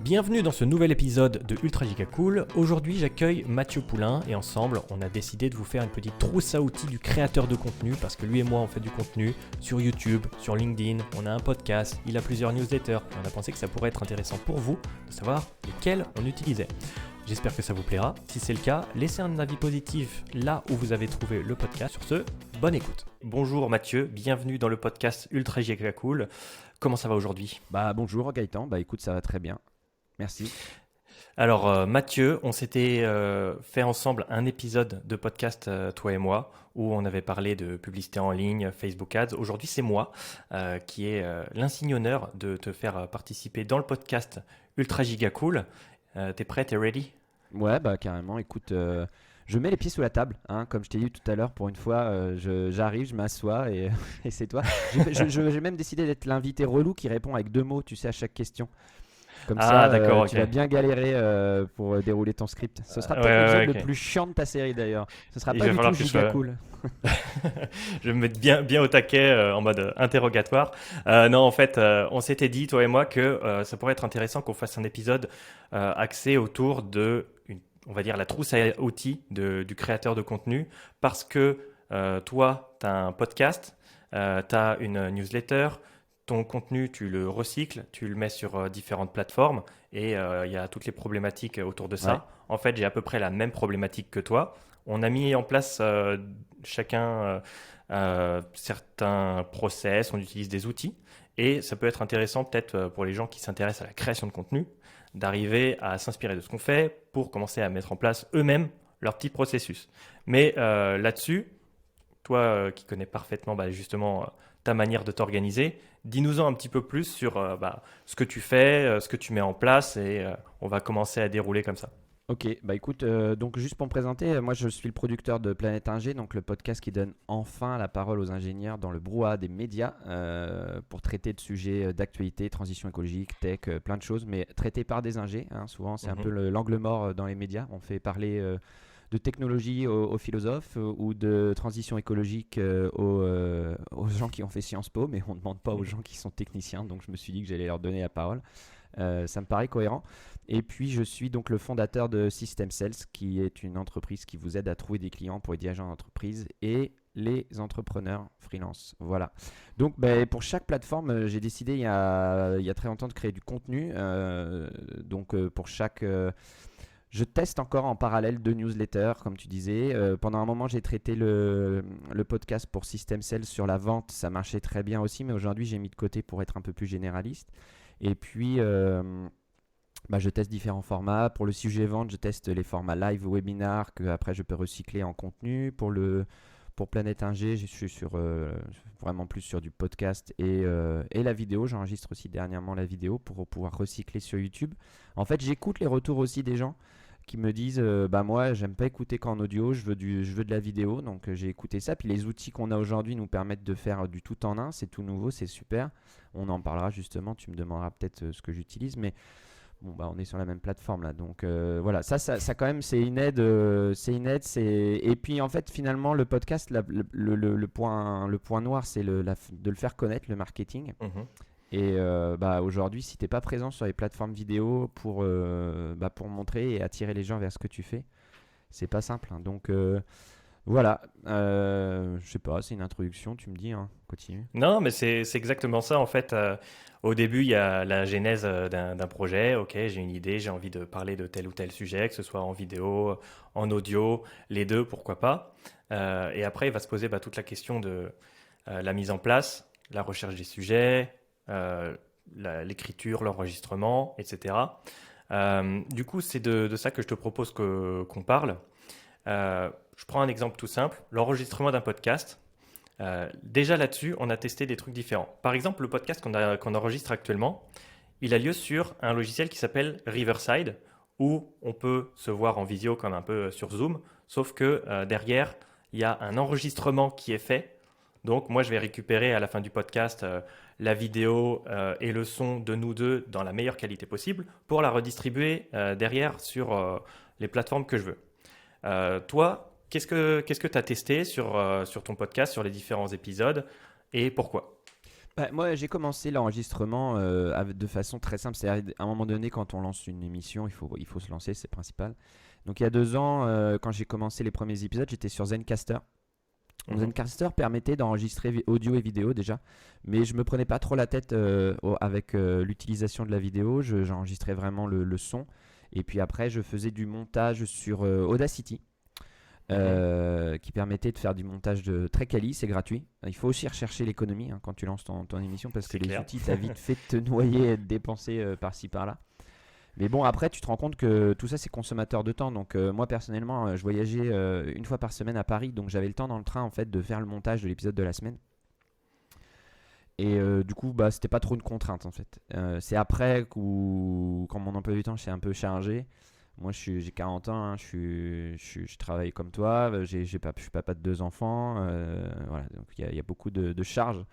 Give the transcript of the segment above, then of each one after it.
Bienvenue dans ce nouvel épisode de Ultra Giga Cool. Aujourd'hui, j'accueille Mathieu Poulain et ensemble, on a décidé de vous faire une petite trousse à outils du créateur de contenu parce que lui et moi, on fait du contenu sur YouTube, sur LinkedIn, on a un podcast, il a plusieurs newsletters et on a pensé que ça pourrait être intéressant pour vous de savoir lesquels on utilisait. J'espère que ça vous plaira. Si c'est le cas, laissez un avis positif là où vous avez trouvé le podcast. Sur ce, bonne écoute. Bonjour Mathieu, bienvenue dans le podcast Ultra Giga Cool. Comment ça va aujourd'hui ? Bonjour Gaëtan, écoute, ça va très bien. Merci. Alors Mathieu, on s'était fait ensemble un épisode de podcast, toi et moi, où on avait parlé de publicité en ligne, Facebook Ads. Aujourd'hui, c'est moi qui ai l'insigne honneur de te faire participer dans le podcast Ultra Giga Cool. T'es prêt, t'es ready ? Ouais, carrément, écoute, je mets les pieds sous la table, hein, comme je t'ai dit tout à l'heure, pour une fois, j'arrive, je m'assois et, et c'est toi. J'ai même décidé d'être l'invité relou qui répond avec 2 mots, tu sais, à chaque question. Comme ça, d'accord, tu ok. vas bien galérer pour dérouler ton script. Ce sera peut-être Ouais, l'épisode ouais, le ok. plus chiant de ta série d'ailleurs. Ce sera Il pas va du falloir tout que je giga sois... cool. Je vais me mettre bien au taquet en mode interrogatoire. Non, en fait, on s'était dit, toi et moi, que ça pourrait être intéressant qu'on fasse un épisode axé autour de, on va dire, la trousse à outils du créateur de contenu. Parce que toi, tu as un podcast, tu as une newsletter, ton contenu, tu le recycles, tu le mets sur différentes plateformes et il y a toutes les problématiques autour de Ouais. ça. En fait, j'ai à peu près la même problématique que toi. On a mis en place chacun certains process, on utilise des outils et ça peut être intéressant peut-être pour les gens qui s'intéressent à la création de contenu d'arriver à s'inspirer de ce qu'on fait pour commencer à mettre en place eux-mêmes leur petit processus. Mais là-dessus, toi qui connais parfaitement justement ta manière de t'organiser, dis-nous-en un petit peu plus sur ce que tu fais, ce que tu mets en place et on va commencer à dérouler comme ça. Ok, écoute, donc juste pour me présenter, moi je suis le producteur de Planète Ingé, donc le podcast qui donne enfin la parole aux ingénieurs dans le brouhaha des médias pour traiter de sujets d'actualité, transition écologique, tech, plein de choses, mais traités par des ingés, hein. Souvent c'est un peu l'angle mort dans les médias. On fait parler de technologie aux philosophes ou de transition écologique aux gens qui ont fait Sciences Po, mais on ne demande pas aux gens qui sont techniciens, donc je me suis dit que j'allais leur donner la parole. Ça me paraît cohérent. Et puis, je suis donc le fondateur de System Sales, qui est une entreprise qui vous aide à trouver des clients pour les dirigeants d'entreprise et les entrepreneurs freelance. Voilà. Donc, pour chaque plateforme, j'ai décidé il y a très longtemps de créer du contenu. Pour chaque... je teste encore en parallèle 2 newsletters, comme tu disais. Pendant un moment, j'ai traité le podcast pour System Sales sur la vente. Ça marchait très bien aussi, mais aujourd'hui, j'ai mis de côté pour être un peu plus généraliste. Et puis, je teste différents formats. Pour le sujet vente, je teste les formats live webinar que après je peux recycler en contenu. Pour Planète Ingé, je suis vraiment plus sur du podcast et la vidéo. J'enregistre aussi dernièrement la vidéo pour pouvoir recycler sur YouTube. En fait, j'écoute les retours aussi des gens qui me disent moi, j'aime pas écouter qu'en audio, je veux de la vidéo. Donc, j'ai écouté ça. Puis les outils qu'on a aujourd'hui nous permettent de faire du tout en un. C'est tout nouveau, c'est super. On en parlera justement. Tu me demanderas peut-être ce que j'utilise, mais on est sur la même plateforme là, donc voilà, ça quand même c'est une aide, et puis en fait finalement le podcast, le point noir, c'est de le faire connaître, le marketing. Mhm. Et aujourd'hui, si t'es pas présent sur les plateformes vidéo pour montrer et attirer les gens vers ce que tu fais, c'est pas simple, hein. Donc voilà, je sais pas, c'est une introduction, tu me dis, hein, continue. Non, mais c'est exactement ça. En fait, au début, il y a la genèse d'un projet. Ok, j'ai une idée, j'ai envie de parler de tel ou tel sujet, que ce soit en vidéo, en audio, les deux, pourquoi pas. Et après, il va se poser toute la question de la mise en place, la recherche des sujets, euh, l'écriture, l'enregistrement, etc. Du coup, c'est de ça que je te propose qu'on parle. Je prends un exemple tout simple, l'enregistrement d'un podcast. Déjà là-dessus, on a testé des trucs différents. Par exemple, le podcast qu'on enregistre actuellement, il a lieu sur un logiciel qui s'appelle Riverside, où on peut se voir en visio comme un peu sur Zoom, sauf que derrière, il y a un enregistrement qui est fait. Donc moi, je vais récupérer à la fin du podcast la vidéo et le son de nous deux dans la meilleure qualité possible pour la redistribuer derrière sur les plateformes que je veux. Toi, qu'est-ce que tu as testé sur ton podcast, sur les différents épisodes et pourquoi? Moi, j'ai commencé l'enregistrement de façon très simple. C'est-à-dire, à un moment donné, quand on lance une émission, il faut se lancer, c'est principal. Donc, il y a 2 ans, quand j'ai commencé les premiers épisodes, j'étais sur Zencaster. Donc, Mhm. Zencaster permettait d'enregistrer audio et vidéo déjà, mais je me prenais pas trop la tête avec l'utilisation de la vidéo. J'enregistrais vraiment le son. Et puis après, je faisais du montage sur Audacity. Mhm. Qui permettait de faire du montage très quali, c'est gratuit. Il faut aussi rechercher l'économie quand tu lances ton émission parce que C'est les clair. outils, t'as vite fait de te noyer et de dépenser par-ci par-là. Mais bon, après, tu te rends compte que tout ça, c'est consommateur de temps. Donc, moi, personnellement, je voyageais une fois par semaine à Paris. Donc, j'avais le temps dans le train, en fait, de faire le montage de l'épisode de la semaine. Et du coup, bah, c'était pas trop une contrainte, en fait. C'est après, quand mon emploi du temps s'est un peu chargé. Moi, j'ai 40 ans, hein, je travaille comme toi, je suis papa de 2 enfants, voilà, donc il y a beaucoup de charges.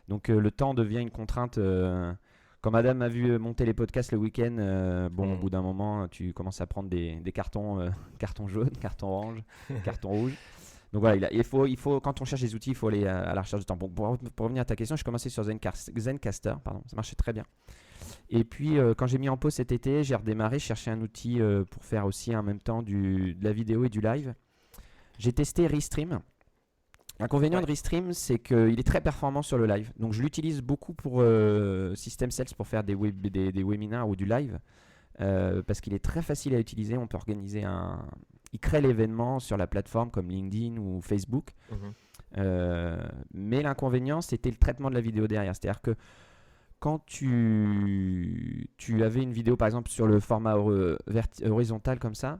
Donc le temps devient une contrainte. Quand madame m'a vu monter les podcasts le week-end, bon, au Mhm. bout d'un moment, tu commences à prendre des cartons, cartons jaunes, cartons orange, cartons rouges. Donc voilà, il faut, quand on cherche des outils, il faut aller à la recherche du temps. Bon, pour revenir à ta question, je commençais sur Zencaster, pardon, ça marchait très bien. Et puis, quand j'ai mis en pause cet été, j'ai redémarré, cherché un outil pour faire aussi en même temps de la vidéo et du live. J'ai testé Restream. L'inconvénient de Ouais. Restream, c'est qu'il est très performant sur le live. Donc, je l'utilise beaucoup pour System Sales pour faire des webinars ou du live. Parce qu'il est très facile à utiliser. On peut organiser il crée l'événement sur la plateforme comme LinkedIn ou Facebook. Mhm. Mais l'inconvénient, c'était le traitement de la vidéo derrière. C'est-à-dire que quand tu avais une vidéo par exemple sur le format horizontal comme ça,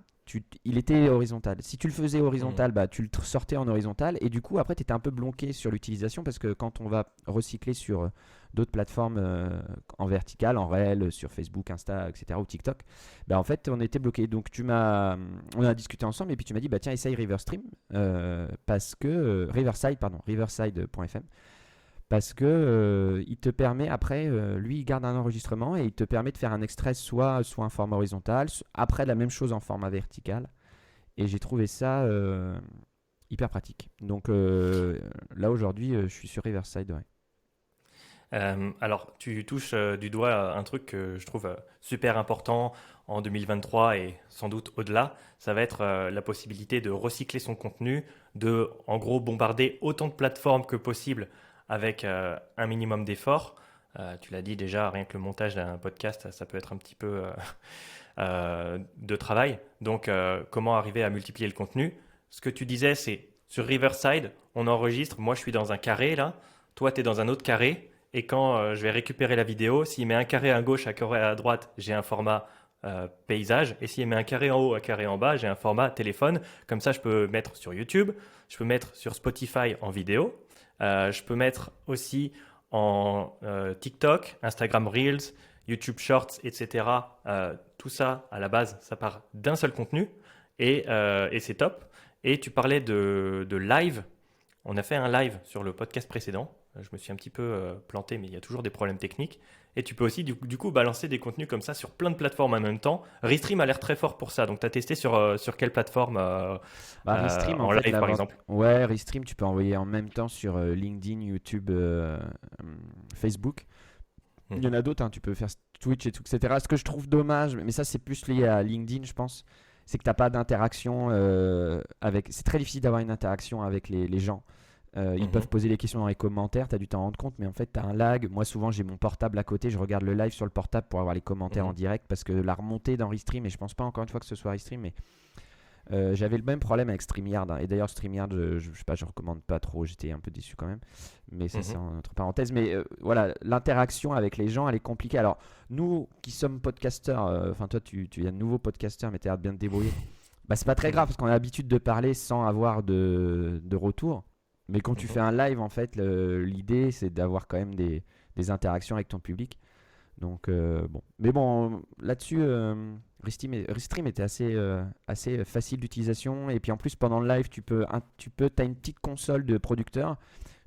il était horizontal. Si tu le faisais Mhm. horizontal, bah, tu le sortais en horizontal et du coup après tu étais un peu bloqué sur l'utilisation parce que quand on va recycler sur d'autres plateformes en vertical, en réel, sur Facebook, Insta, etc. ou TikTok, bah, en fait on était bloqué. Donc on a discuté ensemble et puis tu m'as dit bah tiens essaye Riverstream parce que Riverside pardon riverside.fm parce que il te permet après, lui il garde un enregistrement et il te permet de faire un extrait soit un format horizontal, après la même chose en format vertical. Et j'ai trouvé ça hyper pratique. Donc là aujourd'hui, je suis sur Riverside. Ouais. Alors, tu touches du doigt un truc que je trouve super important en 2023 et sans doute au-delà. Ça va être la possibilité de recycler son contenu, de en gros bombarder autant de plateformes que possible avec un minimum d'efforts. Tu l'as dit déjà, rien que le montage d'un podcast, ça peut être un petit peu de travail. Donc, comment arriver à multiplier le contenu? Ce que tu disais, c'est sur Riverside, on enregistre. Moi, je suis dans un carré là. Toi, tu es dans un autre carré. Et quand je vais récupérer la vidéo, s'il met un carré à gauche, un carré à droite, j'ai un format paysage. Et s'il met un carré en haut, un carré en bas, j'ai un format téléphone. Comme ça, je peux mettre sur YouTube, je peux mettre sur Spotify en vidéo. Je peux mettre aussi en TikTok, Instagram Reels, YouTube Shorts, etc. Tout ça, à la base, ça part d'un seul contenu et c'est top. Et tu parlais de live. On a fait un live sur le podcast précédent. Je me suis un petit peu planté, mais il y a toujours des problèmes techniques. Et tu peux aussi, du coup, balancer des contenus comme ça sur plein de plateformes en même temps. Restream a l'air très fort pour ça. Donc, tu as testé sur quelle plateforme Bah, Restream en en fait live, par exemple? ouais, Restream tu peux envoyer en même temps sur LinkedIn, YouTube, Facebook. Il y en Mhm. a d'autres, hein, tu peux faire Twitch et tout, etc. Ce que je trouve dommage, mais ça c'est plus lié à LinkedIn, je pense, c'est que tu n'as pas d'interaction avec. C'est très difficile d'avoir une interaction avec les gens. Ils Mhm. peuvent poser des questions dans les commentaires, tu as dû t'en rendre compte, mais en fait tu as un lag. Moi souvent j'ai mon portable à côté, je regarde le live sur le portable pour avoir les commentaires en Mhm. direct parce que la remontée dans Restream, et je pense pas encore une fois que ce soit Restream, mais j'avais le même problème avec StreamYard, hein. Et d'ailleurs, StreamYard, je sais pas, je recommande pas trop. J'étais un peu déçu quand même. Mais ça, c'est Mhm. entre parenthèses. Mais voilà, l'interaction avec les gens, elle est compliquée. Alors, nous qui sommes podcasteurs, enfin, toi, tu es un nouveau podcasteur, mais tu as bien de te débrouiller. Bah, c'est pas très grave Mhm. parce qu'on a l'habitude de parler sans avoir de retour. Mais quand tu Mhm. fais un live, en fait, l'idée, c'est d'avoir quand même des interactions avec ton public. Donc bon, mais bon, là-dessus, Restream était assez facile d'utilisation et puis en plus pendant le live, t'as une petite console de producteur,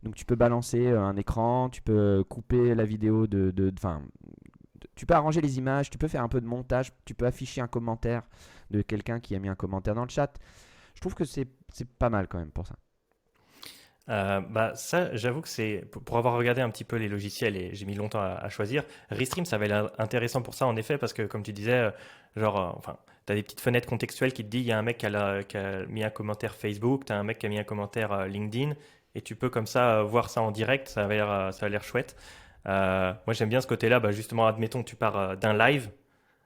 donc tu peux balancer un écran, tu peux couper la vidéo enfin, tu peux arranger les images, tu peux faire un peu de montage, tu peux afficher un commentaire de quelqu'un qui a mis un commentaire dans le chat. Je trouve que c'est pas mal quand même pour ça. Bah ça, j'avoue que c'est pour avoir regardé un petit peu les logiciels et j'ai mis longtemps à choisir. Restream, ça avait l'air intéressant pour ça en effet parce que comme tu disais, enfin, t'as des petites fenêtres contextuelles qui te disent il y a un mec qui a mis un commentaire Facebook, t'as un mec qui a mis un commentaire LinkedIn et tu peux comme ça voir ça en direct. Ça a l'air chouette. Moi, j'aime bien ce côté-là. Bah, justement, admettons, tu pars d'un live,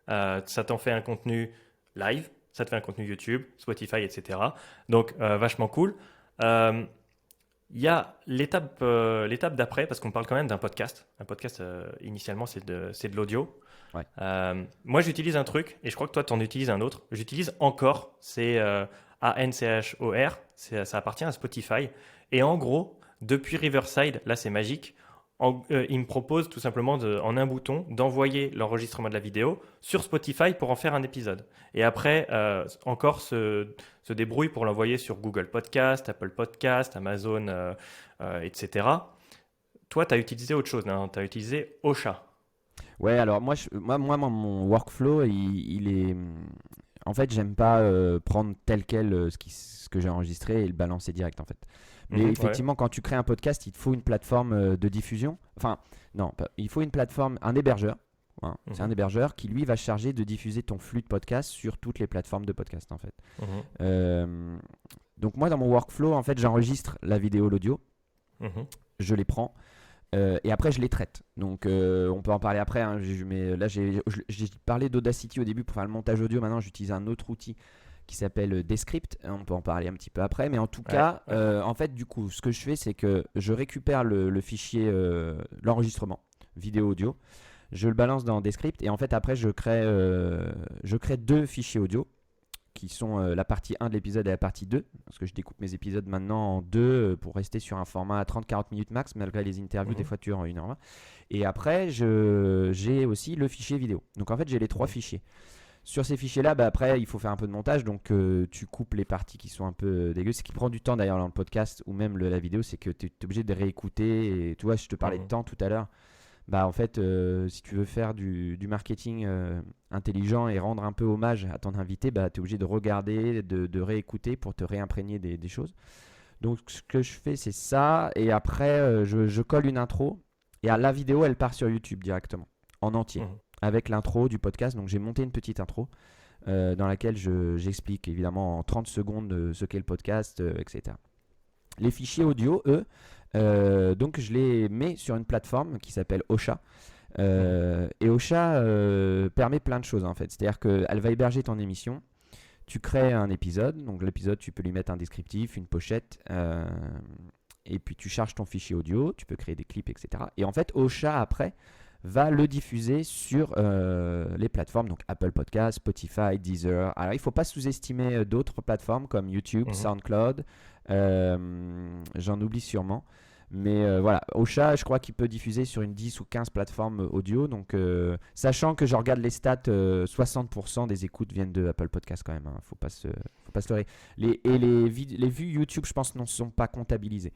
ça t'en fait un contenu live, ça te fait un contenu YouTube, Spotify, etc. Donc, vachement cool. Euh, il y a l'étape d'après, parce qu'on parle quand même d'un podcast. Un podcast, initialement, c'est de l'audio. Ouais. Moi, j'utilise un truc, et je crois que toi, tu en utilises un autre. J'utilise Encore, c'est Anchor, ça appartient à Spotify. Et en gros, depuis Riverside, là, c'est magique. Il me propose tout simplement, en un bouton, d'envoyer l'enregistrement de la vidéo sur Spotify pour en faire un épisode. Et après, Encore se débrouille pour l'envoyer sur Google Podcast, Apple Podcast, Amazon, etc. Toi, tu as utilisé autre chose, hein, tu as utilisé Ocha. Ouais, alors moi, mon workflow, il est. En fait, j'aime pas prendre tel quel ce que j'ai enregistré et le balancer direct en fait. Mais Mhm, ouais. effectivement, quand tu crées un podcast, il te faut une plateforme de diffusion. Enfin, non, il faut une plateforme, un hébergeur. Hein. C'est un Mhm, hébergeur qui lui va se charger de diffuser ton flux de podcast sur toutes les plateformes de podcast en fait. mhm, Euh, donc moi, dans mon workflow, en fait, j'enregistre la vidéo, l'audio, mhm, je les prends. Et après, je les traite. Donc, on peut en parler après. Hein. Mais là, j'ai parlé d'Audacity au début pour faire le montage audio. Maintenant, j'utilise un autre outil qui s'appelle Descript. On peut en parler un petit peu après. Mais en tout ouais, cas, ouais. en fait, du coup, ce que je fais, c'est que je récupère le fichier, l'enregistrement vidéo-audio. Je le balance dans Descript. Et en fait, après, je crée deux fichiers audio qui sont la partie 1 de l'épisode et la partie 2, parce que je découpe mes épisodes maintenant en deux pour rester sur un format à 30-40 minutes max, malgré les interviews, des Mhm, fois tu en 1h20. Et après, j'ai aussi le fichier vidéo. Donc en fait, j'ai les trois mhm, fichiers. Sur ces fichiers-là, bah, après, il faut faire un peu de montage, donc tu coupes les parties qui sont un peu dégueu. Ce qui prend du temps d'ailleurs dans le podcast ou même la vidéo, c'est que tu es obligé de réécouter. Et tu vois, je te parlais de mhm, temps tout à l'heure. Bah en fait, si tu veux faire du marketing intelligent et rendre un peu hommage à ton invité, bah tu es obligé de regarder, de réécouter pour te réimprégner des choses. Donc ce que je fais, c'est ça. Et après, je colle une intro. Et la vidéo, elle part sur YouTube directement, en entier, mhm. avec l'intro du podcast. Donc j'ai monté une petite intro dans laquelle j'explique évidemment en 30 secondes ce qu'est le podcast, etc. Les fichiers audio, eux, donc je les mets sur une plateforme qui s'appelle Ocha. Mhm. Et Ocha permet plein de choses en fait. C'est-à-dire qu'elle va héberger ton émission. Tu crées un épisode. Donc l'épisode, tu peux lui mettre un descriptif, une pochette. Et puis tu charges ton fichier audio. Tu peux créer des clips, etc. Et en fait, Ocha après va le diffuser sur les plateformes, donc Apple Podcasts, Spotify, Deezer. Alors il ne faut pas sous-estimer d'autres plateformes comme YouTube, Mhm. SoundCloud. J'en oublie sûrement. Mais voilà, Ocha, je crois qu'il peut diffuser sur une 10 ou 15 plateformes audio. Donc, sachant que je regarde les stats, 60% des écoutes viennent de Apple Podcasts quand même. Hein, faut pas se leurrer. Les vues YouTube, je pense, ne sont pas comptabilisées.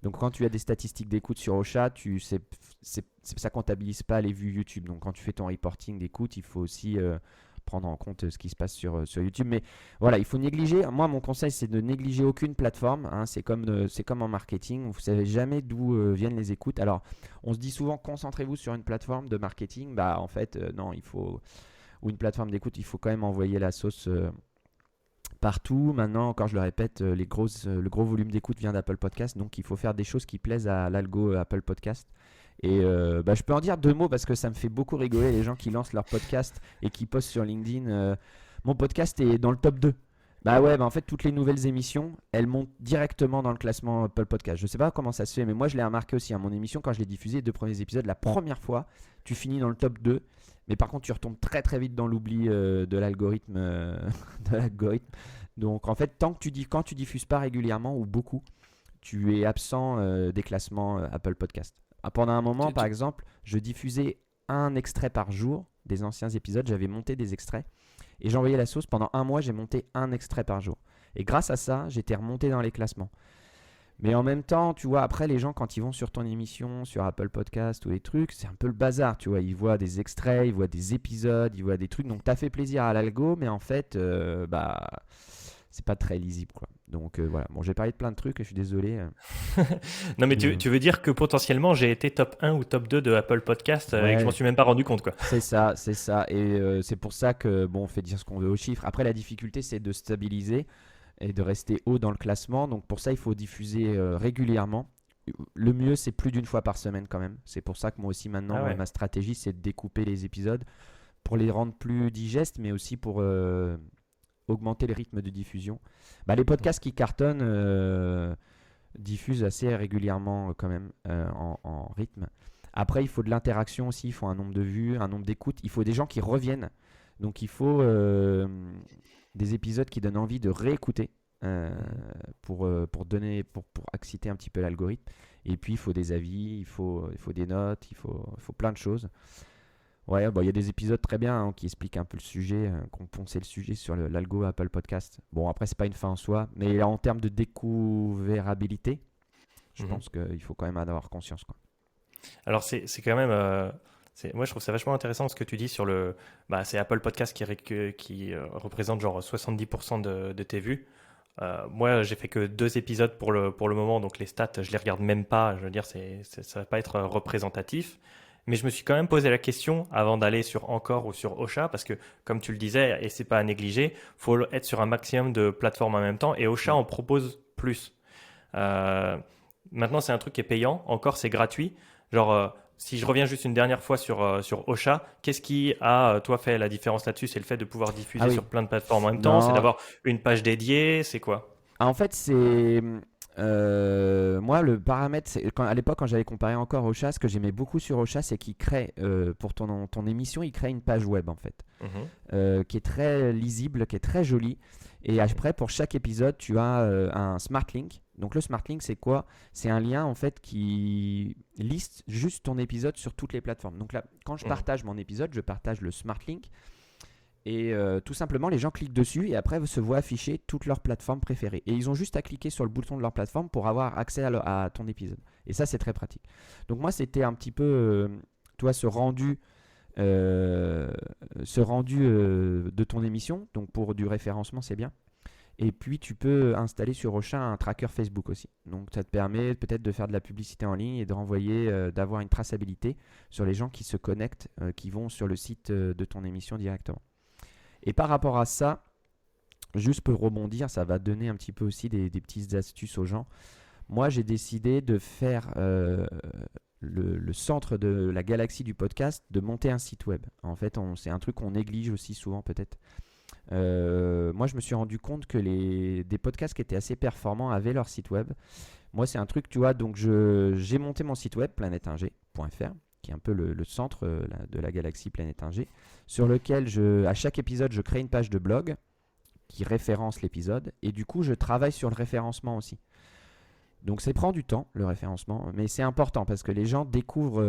Donc, quand tu as des statistiques d'écoute sur Ocha, ça comptabilise pas les vues YouTube. Donc, quand tu fais ton reporting d'écoute, il faut aussi prendre en compte ce qui se passe sur YouTube. Mais voilà, il faut négliger. Moi, mon conseil, c'est de négliger aucune plateforme. Hein. C'est comme en marketing. Vous ne savez jamais d'où viennent les écoutes. Alors, on se dit souvent, concentrez-vous sur une plateforme de marketing. Bah, en fait, non, ou une plateforme d'écoute, il faut quand même envoyer la sauce partout. Maintenant, encore je le répète, le gros volume d'écoute vient d'Apple Podcast. Donc, il faut faire des choses qui plaisent à l'algo Apple Podcast. Et bah, je peux en dire deux mots parce que ça me fait beaucoup rigoler les gens qui lancent leur podcast et qui postent sur LinkedIn. Mon podcast est dans le top 2. Bah ouais, bah en fait, toutes les nouvelles émissions, elles montent directement dans le classement Apple Podcast. Je sais pas comment ça se fait, mais moi je l'ai remarqué aussi. Hein, mon émission, quand je l'ai diffusée, les deux premiers épisodes, la première fois, tu finis dans le top 2. Mais par contre, tu retombes très très vite dans l'oubli de l'algorithme. De l'algorithme. Donc en fait, quand tu diffuses pas régulièrement ou beaucoup, tu es absent des classements Apple Podcast. Pendant un moment, Tu- par tu- exemple, je diffusais un extrait par jour des anciens épisodes. J'avais monté des extraits et j'envoyais la sauce. Pendant un mois, j'ai monté un extrait par jour. Et grâce à ça, j'étais remonté dans les classements. Mais en même temps, tu vois, après, les gens, quand ils vont sur ton émission, sur Apple Podcast ou des trucs, c'est un peu le bazar, tu vois. Ils voient des extraits, ils voient des épisodes, ils voient des trucs. Donc, t'as fait plaisir à l'algo, mais en fait, bah, c'est pas très lisible, quoi. Donc voilà, bon, j'ai parlé de plein de trucs, je suis désolé. Non, mais Mais, tu veux dire que potentiellement j'ai été top 1 ou top 2 de Apple Podcast et que je m'en ouais, suis même pas rendu compte, quoi. c'est ça, c'est ça. Et c'est pour ça que, bon, on fait dire ce qu'on veut aux chiffres. Après, la difficulté, c'est de stabiliser et de rester haut dans le classement. Donc pour ça, il faut diffuser régulièrement. Le mieux, c'est plus d'une fois par semaine quand même. C'est pour ça que moi aussi, Ah maintenant, ouais. ma stratégie, c'est de découper les épisodes pour les rendre plus digestes, mais aussi pour augmenter le rythme de diffusion. Bah, les podcasts qui cartonnent diffusent assez régulièrement quand même en rythme. Après, il faut de l'interaction aussi, il faut un nombre de vues, un nombre d'écoutes, il faut des gens qui reviennent. Donc il faut des épisodes qui donnent envie de réécouter euh, Mhm. pour exciter un petit peu l'algorithme. Et puis il faut des avis, il faut des notes, il faut plein de choses. Ouais, bon, il y a des épisodes très bien qui expliquent un peu le sujet, qui ont poncé le sujet sur l'algo Apple Podcast. Bon, après, c'est pas une fin en soi, mais en termes de découvrabilité, je Mhm. pense qu'il faut quand même en avoir conscience, quoi. Alors c'est quand même, moi je trouve ça vachement intéressant ce que tu dis sur le, bah, c'est Apple Podcast qui représente genre 70% de tes vues. Moi j'ai fait que 2 épisodes pour le moment, donc les stats je les regarde même pas. Je veux dire ça va pas être représentatif. Mais je me suis quand même posé la question avant d'aller sur Encore ou sur Ocha, parce que comme tu le disais, et c'est pas à négliger, faut être sur un maximum de plateformes en même temps, et Ocha Mm. en propose plus. Euh, Maintenant, c'est un truc qui est payant. Encore, c'est gratuit. Genre, si je reviens juste une dernière fois sur Ocha, qu'est-ce qui a, toi, fait la différence là-dessus? C'est le fait de pouvoir Ah diffuser oui, sur plein de plateformes en même temps? C'est non. d'avoir une page dédiée? C'est quoi? En fait, c'est. Moi, le paramètre, à l'époque, quand j'avais comparé encore Ocha, ce que j'aimais beaucoup sur Ocha, c'est qu'il crée, pour ton émission, il crée une page web, en fait, Mhm, qui est très lisible, qui est très jolie. Et mhm, après, pour chaque épisode, tu as un smart link. Donc, le smart link, c'est quoi? C'est un lien, en fait, qui liste juste ton épisode sur toutes les plateformes. Donc là, quand je mhm. partage mon épisode, je partage le smart link. Et tout simplement, les gens cliquent dessus et après se voient afficher toutes leurs plateformes préférées. Et ils ont juste à cliquer sur le bouton de leur plateforme pour avoir accès à ton épisode. Et ça, c'est très pratique. Donc moi, c'était un petit peu, toi, euh, ce rendu de ton émission. Donc pour du référencement, c'est bien. Et puis, tu peux installer sur Ocha un tracker Facebook aussi. Donc ça te permet peut-être de faire de la publicité en ligne et de renvoyer, d'avoir une traçabilité sur les gens qui se connectent, qui vont sur le site de ton émission directement. Et par rapport à ça, juste pour rebondir, ça va donner un petit peu aussi des petites astuces aux gens. Moi, j'ai décidé de faire le centre de la galaxie du podcast, de monter un site web. En fait, c'est un truc qu'on néglige aussi souvent peut-être. Moi, je me suis rendu compte que des podcasts qui étaient assez performants avaient leur site web. Moi, c'est un truc, tu vois, donc j'ai monté mon site web, planèteingé.fr, qui est un peu le centre de la galaxie Planète Ingé, sur lequel, à chaque épisode, je crée une page de blog qui référence l'épisode, et du coup, je travaille sur le référencement aussi. Donc, ça prend du temps, le référencement, mais c'est important parce que les gens découvrent.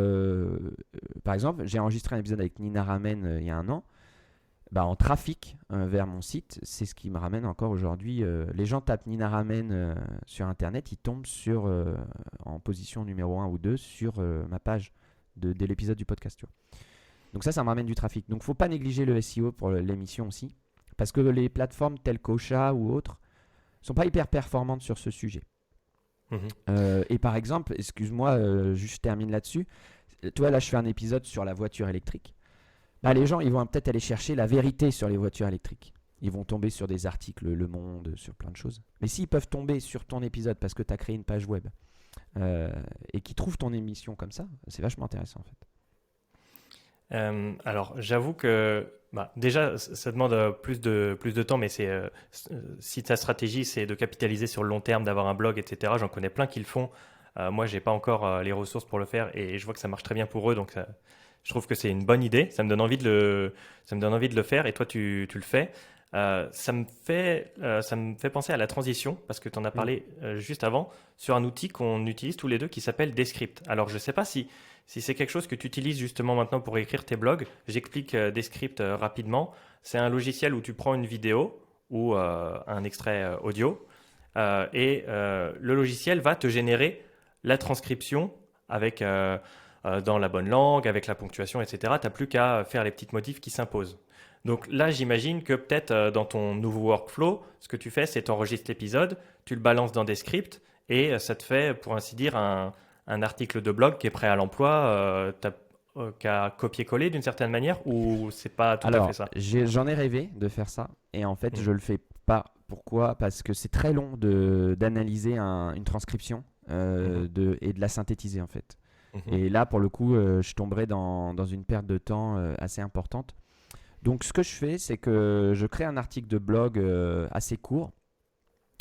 Par exemple, j'ai enregistré un épisode avec Nina Ramen il y a un an. Bah, en trafic vers mon site, c'est ce qui me ramène encore aujourd'hui. Les gens tapent Nina Ramen sur Internet, ils tombent en position numéro 1 ou 2 sur ma page de l'épisode du podcast. Tu vois. Donc ça me ramène du trafic. Donc faut pas négliger le SEO pour l'émission aussi, parce que les plateformes telles qu'Ocha ou autres sont pas hyper performantes sur ce sujet. Mhm. Et par exemple, excuse-moi, juste je termine là-dessus. Tu vois, là je fais un épisode sur la voiture électrique. Bah, les gens, ils vont peut-être aller chercher la vérité sur les voitures électriques. Ils vont tomber sur des articles Le Monde, sur plein de choses. Mais s'ils peuvent tomber sur ton épisode parce que tu as créé une page web euh, et qu'ils trouvent ton émission comme ça, c'est vachement intéressant en fait. Alors, j'avoue que bah, déjà, ça demande plus de temps, mais si ta stratégie, c'est de capitaliser sur le long terme, d'avoir un blog, etc., j'en connais plein qui le font. Moi, j'ai pas encore les ressources pour le faire et je vois que ça marche très bien pour eux, donc je trouve que c'est une bonne idée. Ça me donne envie de le faire et toi, tu le fais. Ça me fait penser à la transition parce que tu en as Mm. parlé juste avant sur un outil qu'on utilise tous les deux qui s'appelle Descript. Alors, je sais pas si c'est quelque chose que tu utilises justement maintenant pour écrire tes blogs. J'explique Descript rapidement. C'est un logiciel où tu prends une vidéo ou un extrait audio le logiciel va te générer la transcription avec dans la bonne langue, avec la ponctuation, etc. Tu n'as plus qu'à faire les petites modifs qui s'imposent. Donc là, j'imagine que peut-être dans ton nouveau workflow, ce que tu fais, c'est t'enregistres l'épisode, tu le balances dans des scripts et ça te fait, pour ainsi dire, un article de blog qui est prêt à l'emploi, qu'à copier-coller d'une certaine manière, ou c'est pas tout à fait Alors, ça? j'en ai rêvé de faire ça et en fait, Mhm, je le fais pas. Pourquoi? Parce que c'est très long d'analyser une transcription mhm, et de la synthétiser en fait. mhm, Et là, pour le coup, je tomberais dans une perte de temps assez importante. Donc, ce que je fais, c'est que je crée un article de blog assez court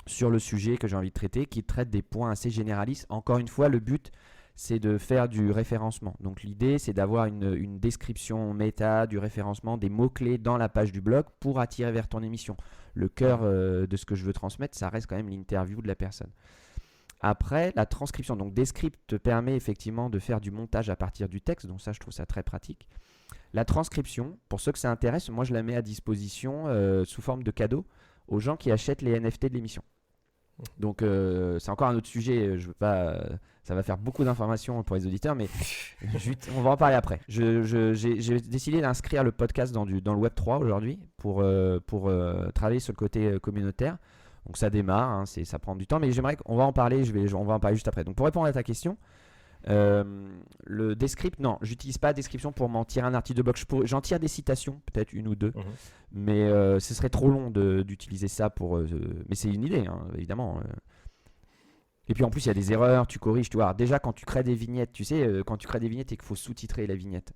sur le sujet que j'ai envie de traiter, qui traite des points assez généralistes. Encore une fois, le but, c'est de faire du référencement. Donc l'idée, c'est d'avoir une description méta, du référencement, des mots-clés dans la page du blog pour attirer vers ton émission. Le cœur mhm. de ce que je veux transmettre, ça reste quand même l'interview de la personne. Après, la transcription, donc Descript te permet effectivement de faire du montage à partir du texte, donc ça, je trouve ça très pratique. La transcription, pour ceux que ça intéresse, moi, je la mets à disposition sous forme de cadeau aux gens qui achètent les NFT de l'émission. Donc c'est encore un autre sujet, je veux pas, ça va faire beaucoup d'informations pour les auditeurs, mais on va en parler après. J'ai décidé d'inscrire le podcast dans le Web3 aujourd'hui pour travailler sur le côté communautaire. Donc ça démarre, hein, ça prend du temps, mais j'aimerais qu'on va en parler, on va en parler juste après. Donc pour répondre à ta question, le Descript, non, j'utilise pas Description pour m'en tirer un article de blog. J'en tire des citations, peut-être une ou deux, Mhm. mais ce serait trop long d'utiliser ça pour. Mais c'est une idée, hein, évidemment. Et puis en plus, il y a des erreurs, tu corriges, tu vois. Alors, déjà, quand tu crées des vignettes, tu sais, quand tu crées des vignettes, il faut sous-titrer la vignette.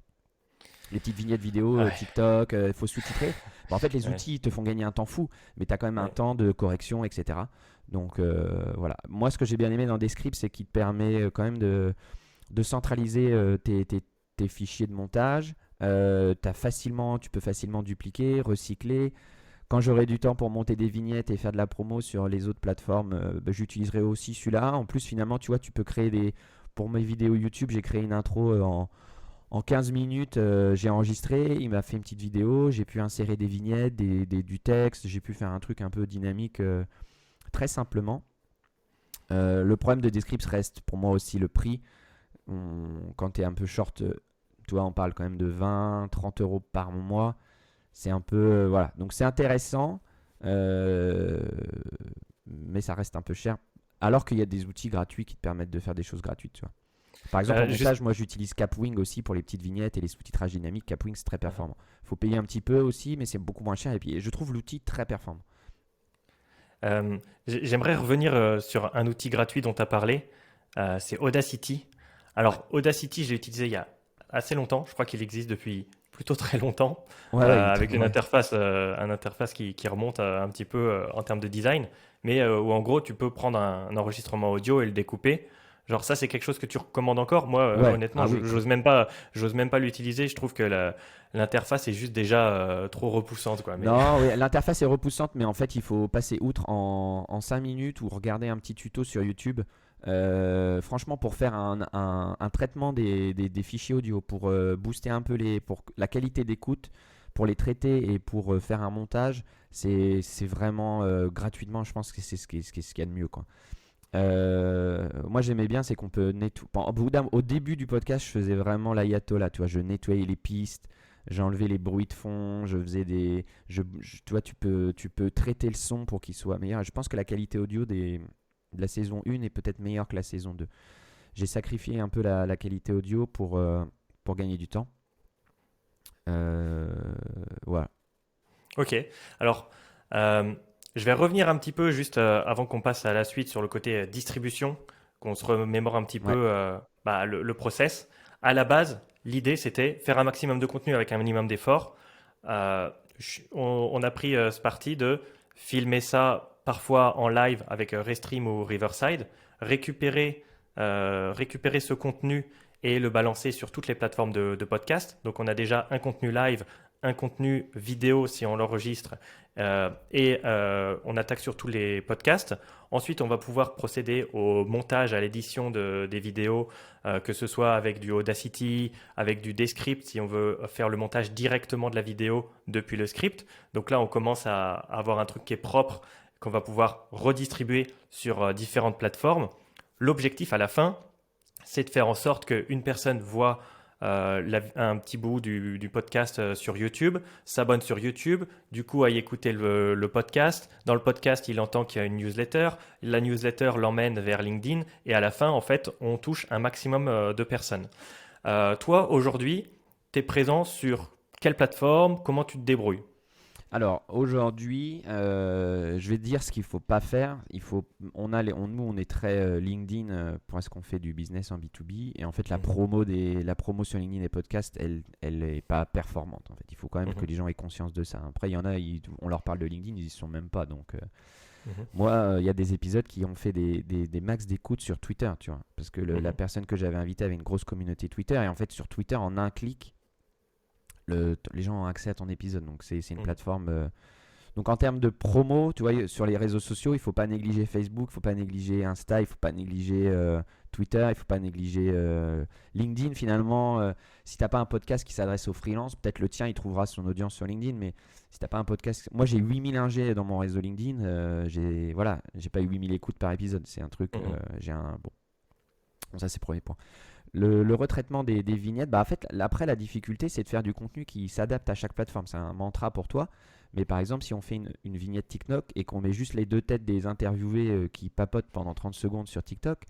Les petites vignettes vidéo, Ah TikTok, il faut sous-titrer. Bon, en fait, les ouais, outils te font gagner un temps fou, mais tu as quand même un ouais, temps de correction, etc. Donc voilà. Moi, ce que j'ai bien aimé dans Descript, c'est qu'il te permet quand même de centraliser tes fichiers de montage. Tu peux facilement dupliquer, recycler. Quand j'aurai du temps pour monter des vignettes et faire de la promo sur les autres plateformes, j'utiliserai aussi celui-là. En plus, finalement, tu vois, tu peux créer des. Pour mes vidéos YouTube, j'ai créé une intro en 15 minutes. J'ai enregistré, il m'a fait une petite vidéo. J'ai pu insérer des vignettes, du texte. J'ai pu faire un truc un peu dynamique très simplement. Le problème de Descripts reste pour moi aussi le prix. Quand tu es un peu short, tu vois, on parle quand même de 20, 30 euros par mois. C'est un peu. Voilà. Donc c'est intéressant, euh, mais ça reste un peu cher. Alors qu'il y a des outils gratuits qui te permettent de faire des choses gratuites, tu vois. Par exemple, en Juste, montage, moi j'utilise Capwing aussi pour les petites vignettes et les sous-titrages dynamiques. Capwing, c'est très performant. Il faut payer un petit peu aussi, mais c'est beaucoup moins cher. Et puis je trouve l'outil très performant. j'aimerais revenir sur un outil gratuit dont tu as parlé, c'est Audacity. Ouais, Alors, Audacity, je l'ai utilisé il y a assez longtemps, je crois qu'il existe depuis plutôt très longtemps, ouais, ouais, avec ouais. une interface qui remonte un petit peu en termes de design, mais où en gros, tu peux prendre un enregistrement audio et le découper. Genre ça, c'est quelque chose que tu recommandes encore? Moi, Ouais, honnêtement, ah oui, j'ose même pas l'utiliser. Je trouve que l'interface est juste déjà trop repoussante, quoi. Mais non, oui, l'interface est repoussante, mais en fait, il faut passer outre en 5 minutes ou regarder un petit tuto sur YouTube. Franchement, pour faire un traitement des fichiers audio, pour booster un peu pour la qualité d'écoute, pour les traiter et pour faire un montage, c'est vraiment gratuitement, je pense que c'est ce qu'il y a de mieux, quoi. Moi, j'aimais bien, c'est qu'on peut nettoyer. Au début du podcast, je faisais vraiment l'ayatollah, tu vois, je nettoyais les pistes, j'enlevais les bruits de fond, je faisais tu vois, tu peux traiter le son pour qu'il soit meilleur. Je pense que la qualité audio de la saison 1 est peut-être meilleure que la saison 2. J'ai sacrifié un peu la qualité audio pour gagner du temps. Euh, voilà. ok. Alors, euh, je vais revenir un petit peu juste avant qu'on passe à la suite sur le côté distribution, qu'on se remémore un petit peu Ouais. le process. À la base, l'idée c'était faire un maximum de contenu avec un minimum d'effort. On a pris ce parti de filmer ça parfois en live avec Restream ou Riverside, récupérer ce contenu et le balancer sur toutes les plateformes de podcast. Donc on a déjà un contenu live, un contenu vidéo si on l'enregistre et on attaque sur tous les podcasts. Ensuite, on va pouvoir procéder au montage, à l'édition des vidéos, que ce soit avec du Audacity, avec du Descript, si on veut faire le montage directement de la vidéo depuis le script. Donc là, on commence à avoir un truc qui est propre, qu'on va pouvoir redistribuer sur différentes plateformes. L'objectif à la fin, c'est de faire en sorte qu'une personne voit un petit bout du podcast sur YouTube, s'abonne sur YouTube, du coup aille écouter le podcast. Dans le podcast, il entend qu'il y a une newsletter. La newsletter l'emmène vers LinkedIn et à la fin, en fait, on touche un maximum de personnes. Toi, aujourd'hui, tu es présent sur quelle plateforme? Comment tu te débrouilles? Alors aujourd'hui, je vais te dire ce qu'il faut pas faire. Nous, on est très LinkedIn parce qu'on fait du business en B2B. Et en fait, Mhm, la promo sur LinkedIn et podcast, elle est pas performante. En fait, il faut quand même mhm, que les gens aient conscience de ça. Après, il y en a, on leur parle de LinkedIn, ils y sont même pas. Donc, mhm, moi, il y a des épisodes qui ont fait des max d'écoute sur Twitter, tu vois, parce que la mhm, personne que j'avais invitée avait une grosse communauté Twitter. Et en fait, sur Twitter, en un clic, les gens ont accès à ton épisode. Donc, c'est une mhm, plateforme. Donc en termes de promo, tu vois, sur les réseaux sociaux, il ne faut pas négliger Facebook, il ne faut pas négliger Insta, il ne faut pas négliger Twitter, il ne faut pas négliger LinkedIn. Finalement, si tu n'as pas un podcast qui s'adresse aux freelances, peut-être le tien, il trouvera son audience sur LinkedIn, mais si tu n'as pas un podcast... Moi, j'ai 8000 ingés dans mon réseau LinkedIn, j'ai pas eu 8000 écoutes par épisode, c'est un truc, mhm, j'ai un... Bon, ça c'est le premier point. Le retraitement des vignettes, bah en fait, après la difficulté, c'est de faire du contenu qui s'adapte à chaque plateforme. C'est un mantra pour toi. Mais par exemple, si on fait une vignette TikTok et qu'on met juste les deux têtes des interviewés qui papotent pendant 30 secondes sur TikTok,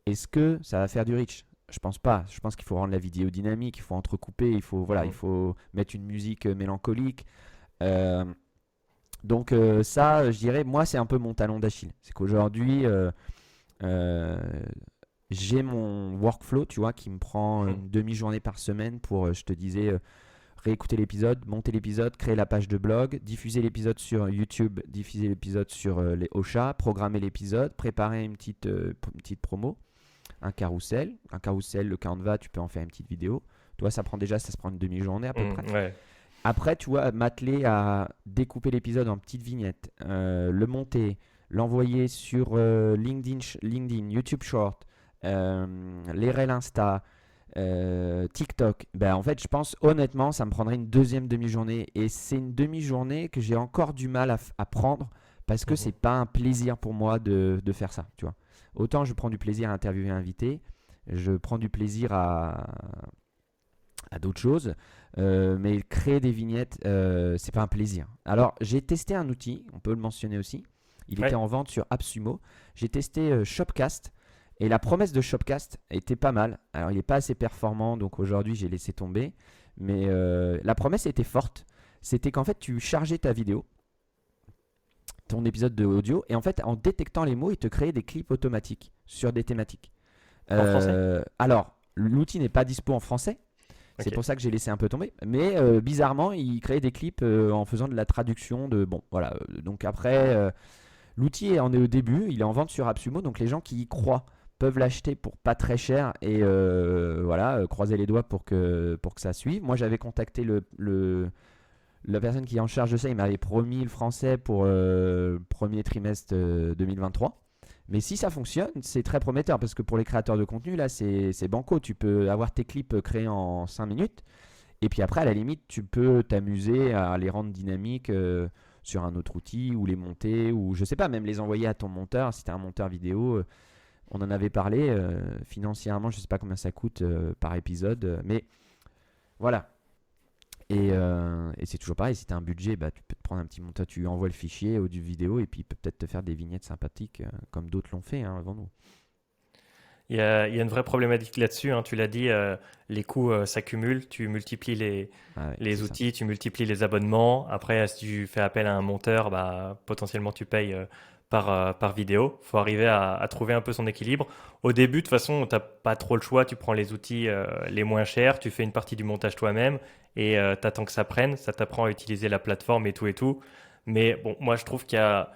est-ce que ça va faire du reach? Je pense pas. Je pense qu'il faut rendre la vidéo dynamique, il faut entrecouper, il mhm. faut mettre une musique mélancolique. Euh, je dirais, moi, c'est un peu mon talon d'Achille. C'est qu'aujourd'hui, euh, j'ai mon workflow, tu vois, qui me prend Mhm. une demi-journée par semaine pour, je te disais, réécouter l'épisode, monter l'épisode, créer la page de blog, diffuser l'épisode sur YouTube, diffuser l'épisode sur les Ocha, programmer l'épisode, préparer une petite promo, un carrousel. Un carrousel, le Canva, tu peux en faire une petite vidéo. Toi, ça se prend une demi-journée à peu près. Ouais. Après, tu vois, m'atteler à découper l'épisode en petites vignettes, le monter, l'envoyer sur LinkedIn, YouTube Short, les Reel Insta, TikTok. Ben, en fait, je pense honnêtement, ça me prendrait une deuxième demi-journée. Et c'est une demi-journée que j'ai encore du mal à prendre parce que Mhm. c'est pas un plaisir pour moi de faire ça. Tu vois. Autant je prends du plaisir à interviewer un invité, je prends du plaisir à d'autres choses. Mais créer des vignettes, c'est pas un plaisir. Alors, j'ai testé un outil, on peut le mentionner aussi. Il était Ouais. en vente sur AppSumo. J'ai testé Shopcast. Et la promesse de Shopcast était pas mal. Alors, il n'est pas assez performant, donc aujourd'hui, j'ai laissé tomber. Mais la promesse était forte. C'était qu'en fait, tu chargeais ta vidéo, ton épisode de audio, et en fait, en détectant les mots, il te créait des clips automatiques sur des thématiques. En français? Alors, l'outil n'est pas dispo en français, c'est Ok. pour ça que j'ai laissé un peu tomber. Mais bizarrement, il créait des clips en faisant de la traduction de. Bon, voilà. Donc après, l'outil en est au début. Il est en vente sur AppSumo. Donc les gens qui y croient peuvent l'acheter pour pas très cher. Et voilà, croiser les doigts pour que ça suive. Moi, j'avais contacté la personne qui est en charge de ça. Il m'avait promis le français pour le premier trimestre 2023. Mais si ça fonctionne, c'est très prometteur parce que pour les créateurs de contenu, là, c'est banco. Tu peux avoir tes clips créés en 5 minutes et puis après, à la limite, tu peux t'amuser à les rendre dynamiques sur un autre outil ou les monter ou je sais pas, même les envoyer à ton monteur. Si tu es un monteur vidéo, on en avait parlé financièrement, je sais pas combien ça coûte par épisode, mais voilà. Et c'est toujours pareil, si tu as un budget, bah, tu peux te prendre un petit monteur, tu lui envoies le fichier audio vidéo et puis il peut peut-être te faire des vignettes sympathiques comme d'autres l'ont fait avant nous. Il y a une vraie problématique là-dessus, hein. Tu l'as dit, les coûts s'accumulent. Tu multiplies Ah ouais, les c'est ça. outils, tu multiplies les abonnements. Après, si tu fais appel à un monteur, bah, potentiellement tu payes par vidéo. Il faut arriver à trouver un peu son équilibre. Au début, de toute façon, tu n'as pas trop le choix. Tu prends les outils les moins chers, tu fais une partie du montage toi-même et tu attends que ça prenne. Ça t'apprend à utiliser la plateforme et tout et tout. Mais bon, moi, je trouve qu'il y a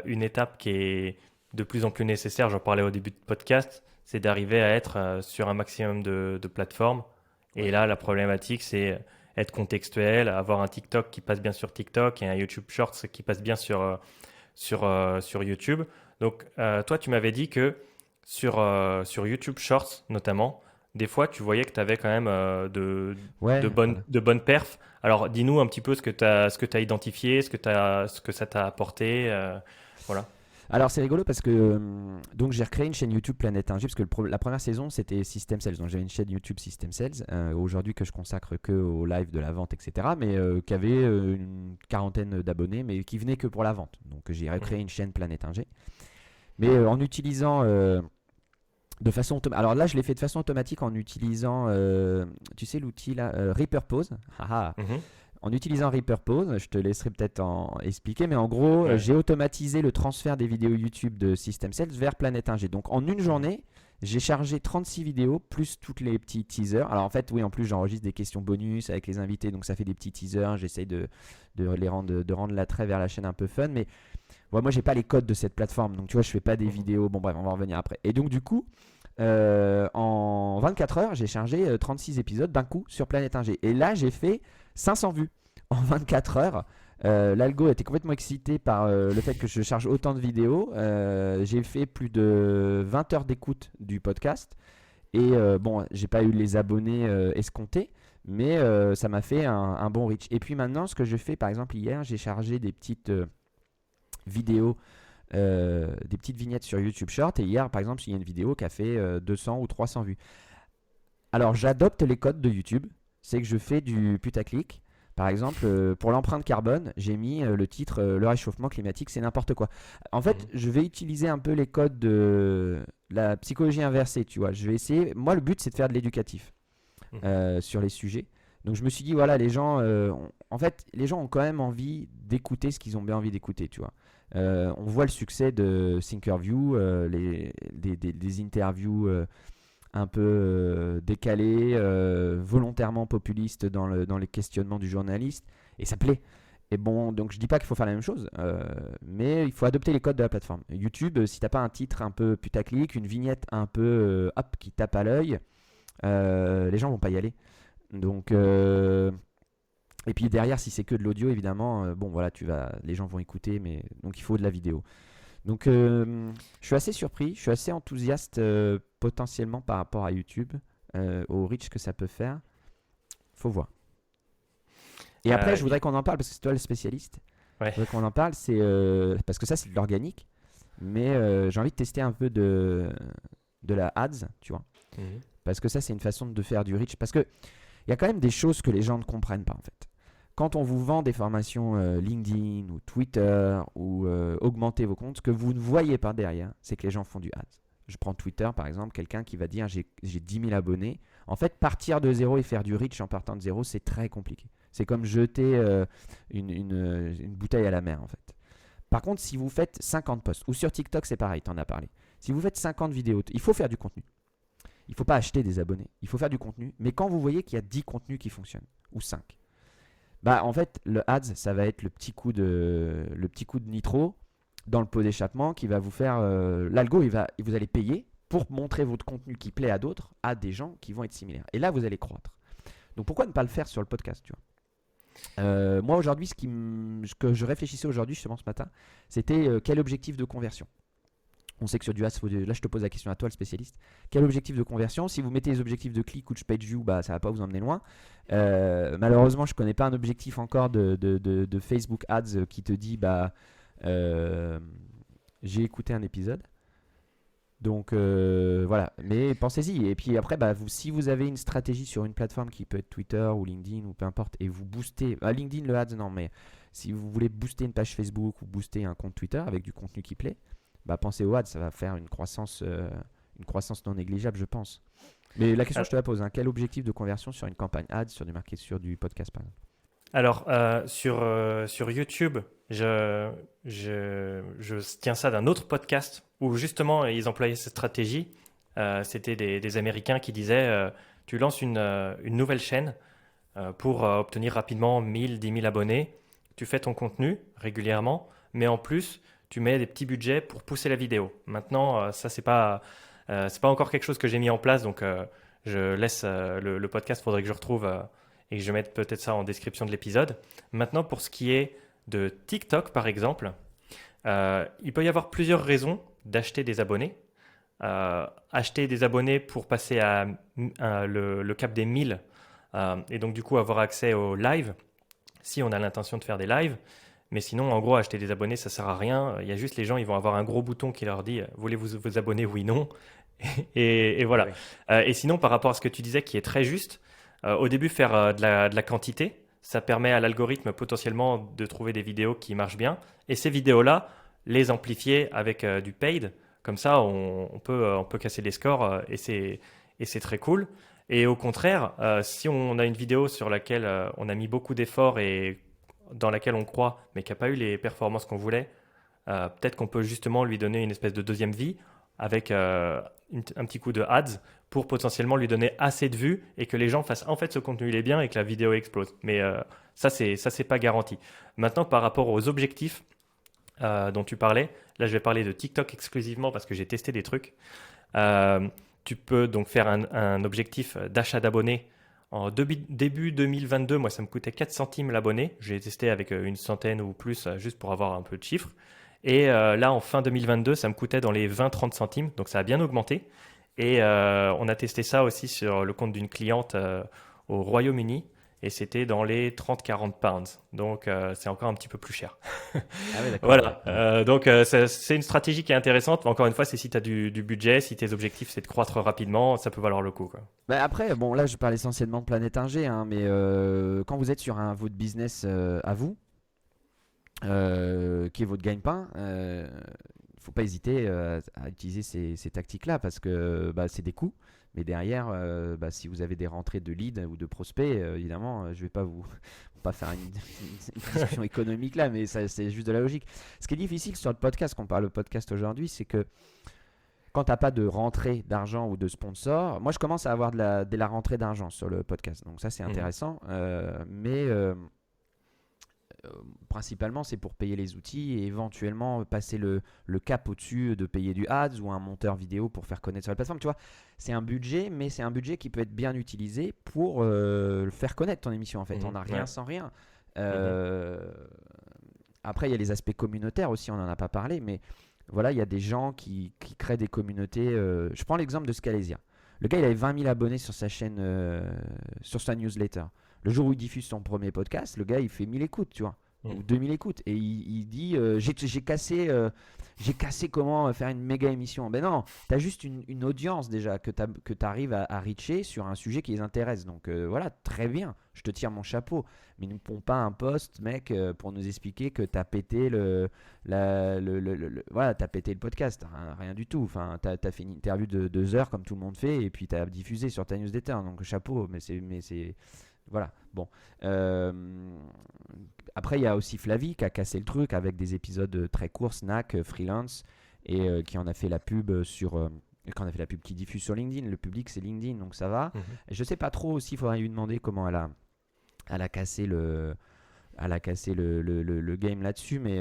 une étape qui est de plus en plus nécessaire. J'en parlais au début de podcast, c'est d'arriver à être sur un maximum de plateformes. Et Ouais. là, la problématique, c'est être contextuel, avoir un TikTok qui passe bien sur TikTok et un YouTube Shorts qui passe bien sur YouTube. Donc, toi, tu m'avais dit que sur YouTube Shorts, notamment, des fois, tu voyais que tu avais quand même Ouais, voilà. de bonnes perfs. Alors, dis-nous un petit peu ce que tu as identifié, ce que ça t'a apporté. Voilà. Alors c'est rigolo parce que donc j'ai recréé une chaîne YouTube Planète Ingé parce que la première saison c'était System Sales. Donc j'avais une chaîne YouTube System Sales aujourd'hui que je consacre que au live de la vente, etc. Mais qui avait une quarantaine d'abonnés, mais qui venait que pour la vente. Donc j'ai recréé une chaîne Planète Ingé. Mais en utilisant de façon automatique. Alors là je l'ai fait de façon automatique en utilisant tu sais l'outil là Repurpose. Haha. Mhm. En utilisant Repurpose, je te laisserai peut-être en expliquer, mais en gros, Ouais. j'ai automatisé le transfert des vidéos YouTube de System Sales vers Planète Ingé. Donc en une journée, j'ai chargé 36 vidéos plus toutes les petits teasers. Alors en fait, oui, en plus j'enregistre des questions bonus avec les invités, donc ça fait des petits teasers. J'essaye de rendre l'attrait vers la chaîne un peu fun, mais ouais, moi j'ai pas les codes de cette plateforme, donc tu vois, je fais pas des vidéos. Bon bref, on va en revenir après. Et donc du coup, en 24 heures, j'ai chargé 36 épisodes d'un coup sur Planète Ingé. Et là, j'ai fait 500 vues en 24 heures. L'algo était complètement excité par le fait que je charge autant de vidéos. J'ai fait plus de 20 heures d'écoute du podcast. Et bon, j'ai pas eu les abonnés escomptés, mais ça m'a fait un bon reach. Et puis maintenant, ce que je fais, par exemple, hier, j'ai chargé des petites vidéos, des petites vignettes sur YouTube Short. Et hier, par exemple, il y a une vidéo qui a fait 200 ou 300 vues. Alors, j'adopte les codes de YouTube. C'est que je fais du putaclic. Par exemple, pour l'empreinte carbone, j'ai mis le titre Le réchauffement climatique, c'est n'importe quoi. En fait, je vais utiliser un peu les codes de la psychologie inversée, tu vois. Je vais essayer. Moi, le but, c'est de faire de l'éducatif sur les sujets. Donc, je me suis dit, voilà, les gens, en fait, les gens ont quand même envie d'écouter ce qu'ils ont bien envie d'écouter, tu vois. On voit le succès de Thinkerview, des interviews un peu décalé, volontairement populiste dans les questionnements du journaliste, et ça plaît. Et bon, donc je dis pas qu'il faut faire la même chose, mais il faut adopter les codes de la plateforme. YouTube, si t'as pas un titre un peu putaclic, une vignette un peu hop qui tape à l'œil, les gens vont pas y aller. Donc et puis derrière, si c'est que de l'audio, évidemment, bon voilà, les gens vont écouter, mais donc il faut de la vidéo. Donc, je suis assez surpris, je suis assez enthousiaste potentiellement par rapport à YouTube, au reach que ça peut faire. Faut voir. Et après, je Euh, voudrais qu'on en parle parce que c'est toi le spécialiste. ouais. Je voudrais qu'on en parle, c'est parce que ça, c'est de l'organique. Mais j'ai envie de tester un peu de la ads, tu vois. Mhm. Parce que ça, c'est une façon de faire du reach. Parce que il y a quand même des choses que les gens ne comprennent pas en fait. Quand on vous vend des formations LinkedIn ou Twitter ou augmenter vos comptes, ce que vous ne voyez pas derrière, c'est que les gens font du ads. Je prends Twitter par exemple, quelqu'un qui va dire j'ai 10 000 abonnés. En fait, partir de zéro et faire du reach en partant de zéro, c'est très compliqué. C'est comme jeter une bouteille à la mer en fait. Par contre, si vous faites 50 posts, ou sur TikTok c'est pareil, tu en as parlé. Si vous faites 50 vidéos, il faut faire du contenu. Il ne faut pas acheter des abonnés, il faut faire du contenu. Mais quand vous voyez qu'il y a 10 contenus qui fonctionnent, ou 5, bah en fait le ads ça va être le petit coup de nitro dans le pot d'échappement qui va vous faire l'algo vous allez payer pour montrer votre contenu qui plaît à d'autres, à des gens qui vont être similaires. Et là vous allez croître. Donc pourquoi ne pas le faire sur le podcast, tu vois. Moi aujourd'hui ce que je réfléchissais aujourd'hui justement ce matin, c'était quel objectif de conversion. On sait que sur du ads, là je te pose la question à toi, le spécialiste. Quel objectif de conversion? Si vous mettez les objectifs de clic ou de page view, bah, ça ne va pas vous emmener loin. Malheureusement, je ne connais pas un objectif encore de Facebook Ads qui te dit bah, j'ai écouté un épisode. Donc voilà, mais pensez-y. Et puis après, bah, si vous avez une stratégie sur une plateforme qui peut être Twitter ou LinkedIn ou peu importe, et vous boostez, LinkedIn le ads non, mais si vous voulez booster une page Facebook ou booster un compte Twitter avec du contenu qui plaît, bah, pensez au ads, ça va faire une croissance non négligeable, je pense. Mais la question, je te la pose, hein. Quel objectif de conversion sur une campagne ads, sur du marketing, sur du podcast, par exemple? Alors, sur YouTube, je tiens ça d'un autre podcast où justement ils employaient cette stratégie. C'était des Américains qui disaient tu lances une nouvelle chaîne pour obtenir rapidement 1000, 10 000 abonnés. Tu fais ton contenu régulièrement, mais en plus, tu mets des petits budgets pour pousser la vidéo. Maintenant, ça, c'est pas encore quelque chose que j'ai mis en place, donc je laisse le podcast, il faudrait que je retrouve et que je mette peut-être ça en description de l'épisode. Maintenant, pour ce qui est de TikTok, par exemple, il peut y avoir plusieurs raisons d'acheter des abonnés. Acheter des abonnés pour passer le cap des 1000 et donc du coup avoir accès aux lives si on a l'intention de faire des lives. Mais sinon, en gros, acheter des abonnés, ça sert à rien. Il y a juste les gens, ils vont avoir un gros bouton qui leur dit voulez-vous vous abonner, oui, non. Et Ah voilà. oui. Et sinon, par rapport à ce que tu disais, qui est très juste, au début, faire de la quantité, ça permet à l'algorithme potentiellement de trouver des vidéos qui marchent bien. Et ces vidéos-là, les amplifier avec du paid. Comme ça, on peut casser les scores et c'est très cool. Et au contraire, si on a une vidéo sur laquelle on a mis beaucoup d'efforts et dans laquelle on croit, mais qui n'a pas eu les performances qu'on voulait, peut-être qu'on peut justement lui donner une espèce de deuxième vie avec un petit coup de ads pour potentiellement lui donner assez de vues et que les gens fassent en fait ce contenu il est bien et que la vidéo explose. Mais ça c'est pas garanti. Maintenant par rapport aux objectifs dont tu parlais, là je vais parler de TikTok exclusivement parce que j'ai testé des trucs. Euh, Tu peux donc faire un objectif d'achat d'abonnés. En début 2022, moi, ça me coûtait 4 centimes l'abonné. J'ai testé avec une centaine ou plus, juste pour avoir un peu de chiffres. Et là, en fin 2022, ça me coûtait dans les 20-30 centimes. Donc, ça a bien augmenté. Et on a testé ça aussi sur le compte d'une cliente au Royaume-Uni. Et c'était dans les 30-40 pounds. Donc, c'est encore un petit peu plus cher. Ah oui, d'accord. Voilà, donc c'est une stratégie qui est intéressante. Mais encore une fois, c'est si tu as du budget, si tes objectifs c'est de croître rapidement, ça peut valoir le coup, quoi. Bah après, bon, là, je parle essentiellement de Planète Ingé, hein, mais quand vous êtes sur votre business à vous, qui est votre gagne-pain, faut pas hésiter à utiliser ces tactiques-là parce que bah, c'est des coûts. Mais derrière, bah, si vous avez des rentrées de leads ou de prospects, évidemment, je vais pas vous pas faire une discussion économique là, mais c'est juste de la logique. Ce qui est difficile sur le podcast, qu'on parle de podcast aujourd'hui, c'est que quand tu n'as pas de rentrée d'argent ou de sponsor, moi je commence à avoir de la rentrée d'argent sur le podcast. Donc ça c'est Mhm. intéressant. Euh, Principalement c'est pour payer les outils et éventuellement passer le cap au-dessus de payer du ads ou un monteur vidéo pour faire connaître sur la plateforme. Tu vois, c'est un budget, mais c'est un budget qui peut être bien utilisé pour faire connaître ton émission en fait. On Mhm. n'a rien Ouais. sans rien. Mhm. Euh, Après il y a les aspects communautaires aussi, on n'en a pas parlé, mais voilà, il y a des gens qui créent des communautés. Je prends l'exemple de Scalesia. Le gars, il avait 20 000 abonnés sur sa chaîne, sur sa newsletter. Le jour où il diffuse son premier podcast, le gars, il fait 1000 écoutes, tu vois, ou Mhm. 2000 écoutes. Et il dit j'ai cassé comment faire une méga émission. Ben non, tu as juste une audience déjà que tu arrives à reacher sur un sujet qui les intéresse. Donc voilà, très bien, je te tire mon chapeau. Mais ne pompe pas un post, mec, pour nous expliquer que tu as pété voilà, t'as pété le podcast, rien du tout. Enfin, t'as fait une interview de 2 heures comme tout le monde fait, et puis t'as diffusé sur ta newsletter. Donc chapeau, mais c'est, voilà. Bon. Euh, Après, il y a aussi Flavie qui a cassé le truc avec des épisodes très courts, snack, freelance, et qui en a fait la pub quand on a fait la pub qui diffuse sur LinkedIn. Le public c'est LinkedIn, donc ça va. Mhm. Et je sais pas trop aussi, il faudrait lui demander comment elle a cassé le game là-dessus, mais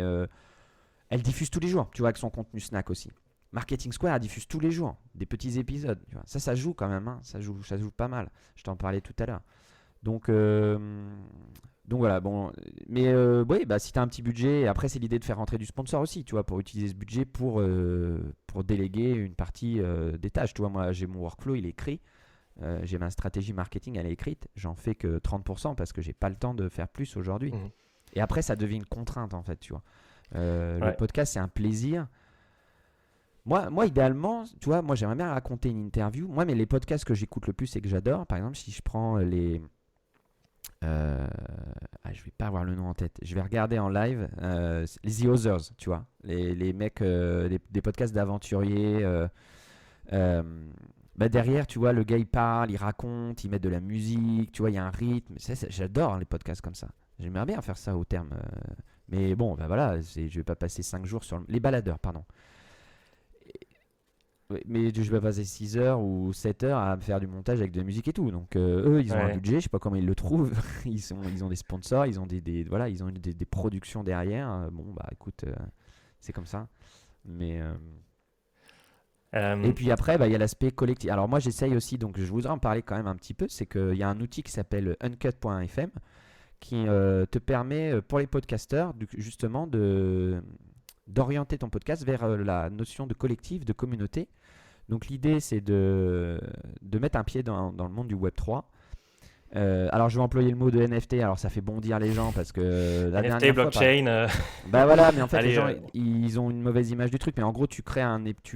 elle diffuse tous les jours, tu vois, avec son contenu snack aussi. Marketing Square, elle diffuse tous les jours des petits épisodes. Tu vois. Ça joue quand même, hein. Ça joue pas mal. Je t'en parlais tout à l'heure. Donc, euh, donc voilà, bon. Mais oui, bah, si tu as un petit budget, après, c'est l'idée de faire rentrer du sponsor aussi, tu vois, pour utiliser ce budget pour déléguer une partie des tâches. Tu vois, moi, j'ai mon workflow, il est écrit. J'ai ma stratégie marketing, elle est écrite. J'en fais que 30% parce que j'ai pas le temps de faire plus aujourd'hui. Mhm. Et après, ça devient une contrainte, en fait, tu vois. Le Ouais. podcast, c'est un plaisir. Moi, idéalement, tu vois, moi, j'aimerais bien raconter une interview. Moi, mais les podcasts que j'écoute le plus et que j'adore, par exemple, si je prends euh, je vais pas avoir le nom en tête. Je vais regarder en live les The Others, tu vois. Les mecs, des podcasts d'aventuriers. Euh, Bah derrière, tu vois, le gars, il parle, il raconte, il met de la musique, tu vois, il y a un rythme. J'adore les podcasts comme ça. J'aimerais bien faire ça au terme. Mais bon, bah voilà, je vais pas passer 5 jours sur les baladeurs, pardon. Ouais, mais je vais pas passer 6 heures ou 7 heures à me faire du montage avec de la musique et tout. Donc eux, ils ont un Ouais. budget, je sais pas comment ils le trouvent. Ils ont des sponsors, ils ont voilà, ils ont des productions derrière. Bon, bah écoute, c'est comme ça. Mais et Euh, puis après, bah, il y a l'aspect collectif. Alors moi, j'essaye aussi, donc je voudrais en parler quand même un petit peu, c'est qu'il y a un outil qui s'appelle uncut.fm qui te permet, pour les podcasteurs, justement, d'orienter ton podcast vers la notion de collectif, de communauté. Donc l'idée, c'est de mettre un pied dans le monde du Web3 Alors je vais employer le mot de NFT, alors ça fait bondir les gens parce que la NFT, dernière fois, blockchain. bah voilà, mais en fait les Allez, gens ils ont une mauvaise image du truc, mais en gros tu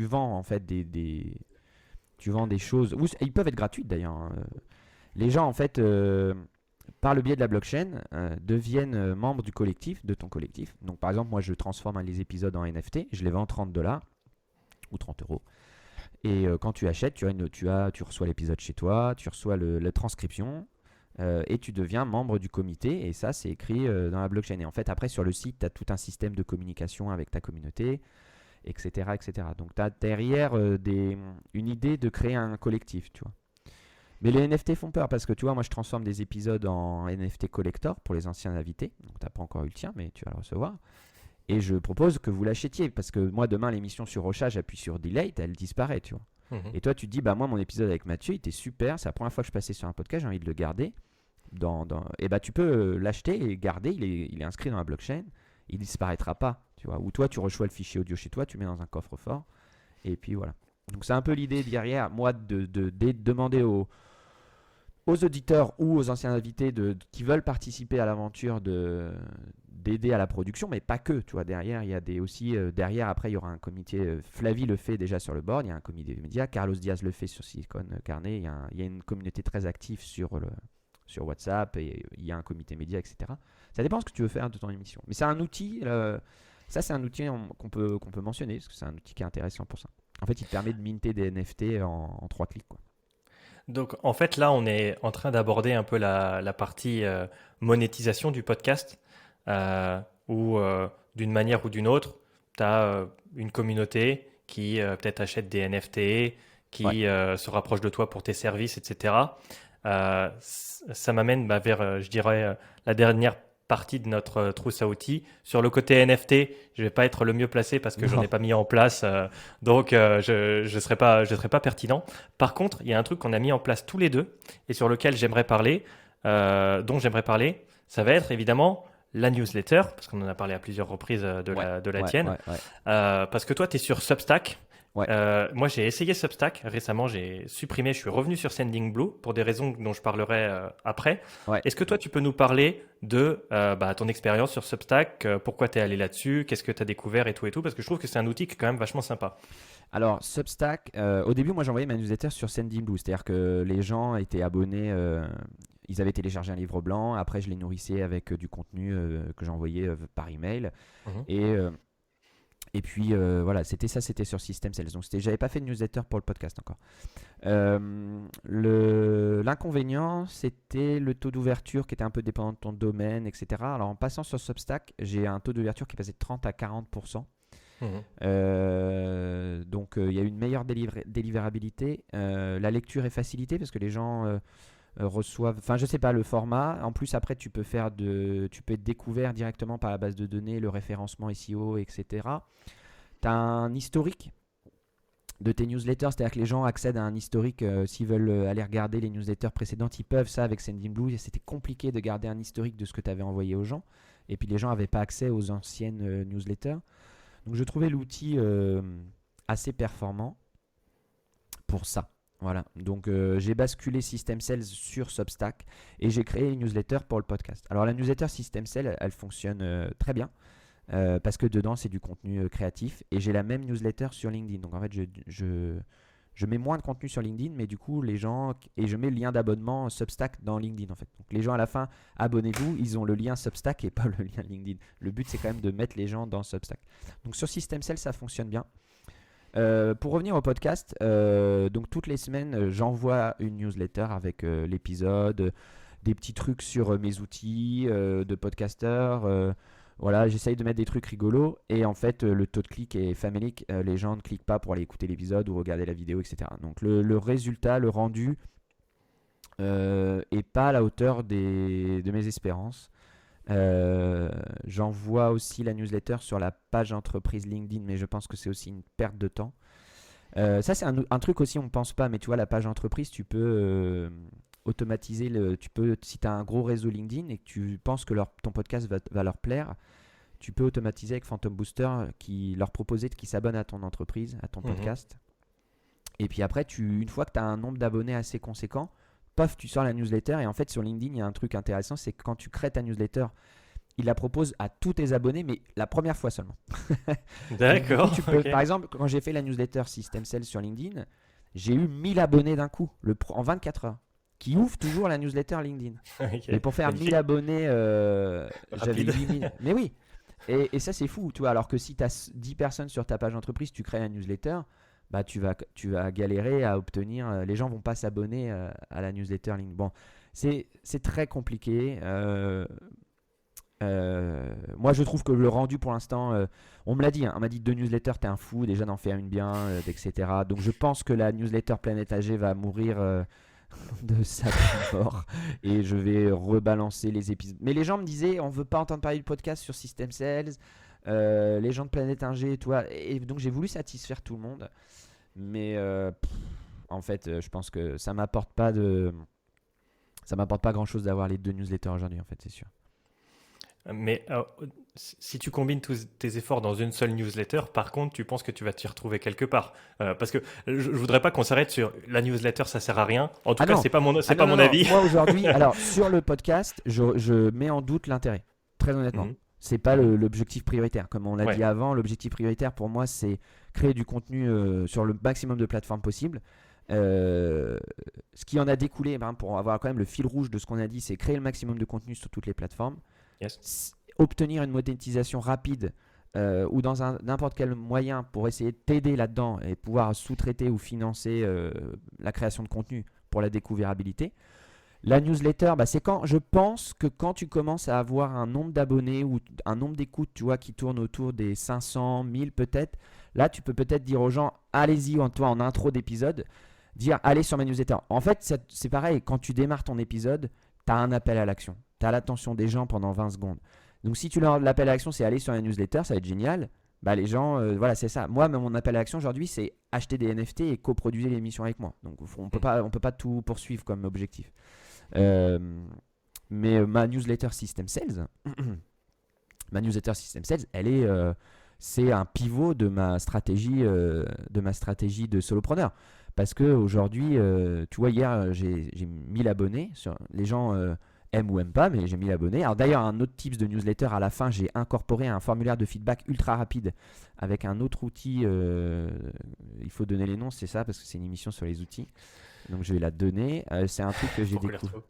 vends en fait tu vends des choses, ou ils peuvent être gratuites d'ailleurs, hein. Les gens en fait, par le biais de la blockchain, deviennent membres du collectif, de ton collectif. Donc par exemple moi je transforme les épisodes en NFT, je les vends 30 $ ou 30 €. Et quand tu achètes, tu reçois l'épisode chez toi, tu reçois la transcription, et tu deviens membre du comité. Et ça, c'est écrit dans la blockchain. Et en fait, après, sur le site, tu as tout un système de communication avec ta communauté, etc. etc. Donc, tu as derrière une idée de créer un collectif, tu vois. Mais les NFT font peur parce que tu vois, moi je transforme des épisodes en NFT collector pour les anciens invités. Donc, tu n'as pas encore eu le tien, mais tu vas le recevoir. Et je propose que vous l'achetiez parce que moi, demain, l'émission sur Rocha, j'appuie sur Delete, elle disparaît, tu vois. Mhm. Et toi, tu te dis, bah moi, mon épisode avec Mathieu, il était super. C'est la première fois que je passais sur un podcast, j'ai envie de le garder. Et bah, tu peux l'acheter et garder. Il est inscrit dans la blockchain. Il disparaîtra pas, tu vois. Ou toi, tu reçois le fichier audio chez toi, tu mets dans un coffre-fort. Et puis voilà. Donc, c'est un peu l'idée derrière, moi, de demander aux auditeurs ou aux anciens invités qui veulent participer à l'aventure d'aider à la production, mais pas que, tu vois, derrière il y a derrière après il y aura un comité, Flavie le fait déjà sur le board, il y a un comité de médias, Carlos Diaz le fait sur Silicon Carnet, il y a une communauté très active sur WhatsApp, et il y a un comité média, etc. Ça dépend de ce que tu veux faire de ton émission, mais c'est un outil, ça c'est un outil qu'on peut mentionner, parce que c'est un outil qui est intéressant pour ça. En fait, il te permet de minter des NFT en 3 clics, quoi. Donc, en fait, là, on est en train d'aborder un peu la partie monétisation du podcast, où d'une manière ou d'une autre, tu as une communauté qui peut-être achète des NFT, Ouais. qui se rapproche de toi pour tes services, etc. Ça m'amène vers, je dirais, la dernière partie de notre trousse à outils. Sur le côté NFT, je vais pas être le mieux placé parce que j'en ai Non. pas mis en place, donc je serai pas pertinent. Par contre, il y a un truc qu'on a mis en place tous les deux et sur lequel j'aimerais parler, dont j'aimerais parler, ça va être évidemment la newsletter, parce qu'on en a parlé à plusieurs reprises Ouais, de la ouais, tienne. ouais, ouais. Parce que toi, tu es sur Substack. Ouais. Moi, j'ai essayé Substack récemment, j'ai supprimé, je suis revenu sur Sending Blue pour des raisons dont je parlerai après. Ouais. Est-ce que toi, tu peux nous parler de ton expérience sur Substack, pourquoi tu es allé là-dessus, qu'est-ce que tu as découvert et tout, parce que je trouve que c'est un outil qui est quand même vachement sympa. Alors, Substack, au début, moi j'envoyais ma newsletter sur Sendinblue, c'est-à-dire que les gens étaient abonnés, ils avaient téléchargé un livre blanc, après je les nourrissais avec du contenu que j'envoyais par email. Mhm. Et, euh, et puis voilà, c'était sur System Sales. Donc, j'avais pas fait de newsletter pour le podcast encore. L'inconvénient, c'était le taux d'ouverture qui était un peu dépendant de ton domaine, etc. Alors, en passant sur Substack, j'ai un taux d'ouverture qui passait de 30 à 40%. Mhm. Donc il y a une meilleure délivrabilité. La lecture est facilitée parce que les gens reçoivent, enfin je sais pas le format. En plus après tu peux être découvert directement par la base de données, le référencement SEO, etc. Tu as un historique de tes newsletters, c'est-à-dire que les gens accèdent à un historique s'ils veulent aller regarder les newsletters précédentes, ils peuvent ça avec Sendinblue. Et c'était compliqué de garder un historique de ce que tu avais envoyé aux gens. Et puis les gens n'avaient pas accès aux anciennes newsletters. Donc je trouvais l'outil assez performant pour ça. Voilà. Donc j'ai basculé System Sales sur Substack et j'ai créé une newsletter pour le podcast. Alors la newsletter System Sales, elle fonctionne très bien parce que dedans c'est du contenu créatif et j'ai la même newsletter sur LinkedIn. Donc en fait je mets moins de contenu sur LinkedIn, mais du coup les gens et je mets le lien d'abonnement Substack dans LinkedIn en fait. Donc les gens à la fin, abonnez-vous, ils ont le lien Substack et pas le lien LinkedIn. Le but c'est quand même de mettre les gens dans Substack. Donc sur System Cell ça fonctionne bien. Pour revenir au podcast, donc toutes les semaines j'envoie une newsletter avec l'épisode, des petits trucs sur mes outils de podcasteur. Voilà, j'essaye de mettre des trucs rigolos et en fait le taux de clic est famélique, les gens ne cliquent pas pour aller écouter l'épisode ou regarder la vidéo, etc. Donc le résultat, le rendu est pas à la hauteur de mes espérances. J'envoie aussi la newsletter sur la page entreprise LinkedIn, mais je pense que c'est aussi une perte de temps. Ça c'est un truc aussi on ne pense pas, mais tu vois la page entreprise, tu peux automatiser si tu as un gros réseau LinkedIn et que tu penses que ton podcast va leur plaire, tu peux automatiser avec Phantom Booster qui leur proposer qu'ils s'abonnent à ton entreprise, à ton Mhm. podcast. Et puis après, une fois que tu as un nombre d'abonnés assez conséquent, pof, tu sors la newsletter. Et en fait, sur LinkedIn, il y a un truc intéressant, c'est que quand tu crées ta newsletter, il la propose à tous tes abonnés, mais la première fois seulement. Donc, du coup, D'accord, tu peux, ok. par exemple, quand j'ai fait la newsletter System Sales sur LinkedIn, j'ai eu 1000 abonnés d'un coup, en 24 heures, qui ouvrent toujours la newsletter LinkedIn. Ok, Mais pour faire 1000 magnifique, abonnés, j'avais rapide. 8000. Mais oui, et ça, c'est fou. Tu vois, alors que si tu as 10 personnes sur ta page entreprise, tu crées la newsletter, bah, tu vas galérer à obtenir. Les gens vont pas s'abonner à la newsletter LinkedIn. Bon, c'est très compliqué. Moi, je trouve que le rendu pour l'instant, on me l'a dit, hein, on m'a dit 2 newsletters, t'es un fou, déjà d'en faire une bien, etc. Donc, je pense que la newsletter Planète AG va mourir de sa petite mort et je vais rebalancer les épisodes. Mais les gens me disaient, on veut pas entendre parler du podcast sur System Sales, les gens de Planète AG, tu vois. Et donc, j'ai voulu satisfaire tout le monde, mais en fait, je pense que ça m'apporte pas grand chose d'avoir les 2 newsletters aujourd'hui, en fait, c'est sûr. Mais si tu combines tous tes efforts dans une seule newsletter, par contre, tu penses que tu vas t'y retrouver quelque part. Parce que je voudrais pas qu'on s'arrête sur la newsletter, ça sert à rien. En tout Ah cas, non, c'est ah pas non, non, mon non. avis. Moi aujourd'hui, alors sur le podcast, je mets en doute l'intérêt. Très honnêtement, Mhm, c'est pas mhm. l'objectif prioritaire. Comme on l'a dit Ouais. avant, l'objectif prioritaire pour moi, c'est créer du contenu sur le maximum de plateformes possible. Euh, Ce qui en a découlé, pour avoir quand même le fil rouge de ce qu'on a dit, c'est créer le maximum de contenu sur toutes les plateformes, Yes. obtenir une monétisation rapide ou dans n'importe quel moyen pour essayer de t'aider là-dedans et pouvoir sous-traiter ou financer la création de contenu pour la découvrabilité. La newsletter, c'est quand je pense que quand tu commences à avoir un nombre d'abonnés ou un nombre d'écoutes, tu vois, qui tourne autour des 500, 1000 peut-être, là tu peux peut-être dire aux gens, allez-y, toi en intro d'épisode, dire allez sur ma newsletter. En fait, c'est pareil, quand tu démarres ton épisode, tu as un appel à l'action. Tu as l'attention des gens pendant 20 secondes. Donc si tu leur l'appel à l'action, c'est aller sur la newsletter, ça va être génial. Bah les gens, voilà, c'est ça. Moi, mon appel à l'action aujourd'hui, c'est acheter des NFT et coproduire l'émission avec moi. Donc Mhm. on peut pas tout poursuivre comme objectif. Euh, mais ma newsletter System Sales, ma newsletter System Sales, c'est un pivot de ma stratégie de solopreneur. Parce que aujourd'hui, tu vois, hier, j'ai 1000 abonnés. Les gens aiment ou aiment pas, mais j'ai 1000 abonnés. Alors d'ailleurs, un autre tips de newsletter, à la fin, j'ai incorporé un formulaire de feedback ultra rapide avec un autre outil. Il faut donner les noms, c'est ça, parce que c'est une émission sur les outils. Donc je vais la donner. C'est un truc que j'ai Faut qu'on les découvert. retrouve.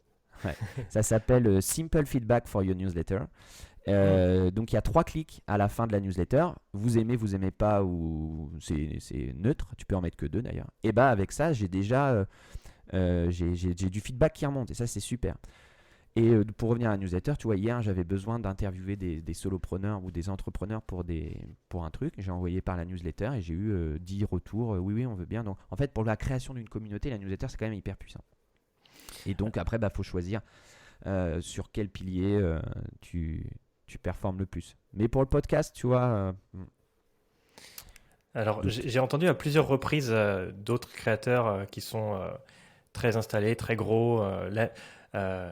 Ouais. Ça s'appelle Simple Feedback for Your Newsletter. Mhm. Donc il y a 3 clics à la fin de la newsletter. Vous aimez pas ou c'est neutre. Tu peux en mettre que 2 d'ailleurs. Et bah avec ça, j'ai déjà j'ai du feedback qui remonte et ça c'est super. Et pour revenir à la newsletter, tu vois, hier j'avais besoin d'interviewer des solopreneurs ou des entrepreneurs pour un truc. J'ai envoyé par la newsletter et j'ai eu 10 retours. Oui, oui, on veut bien. Donc en fait, pour la création d'une communauté, la newsletter c'est quand même hyper puissant. Et donc après, faut choisir sur quel pilier tu performes le plus. Mais pour le podcast, tu vois, Alors, doute. j'ai entendu à plusieurs reprises d'autres créateurs qui sont très installés, très gros. Euh,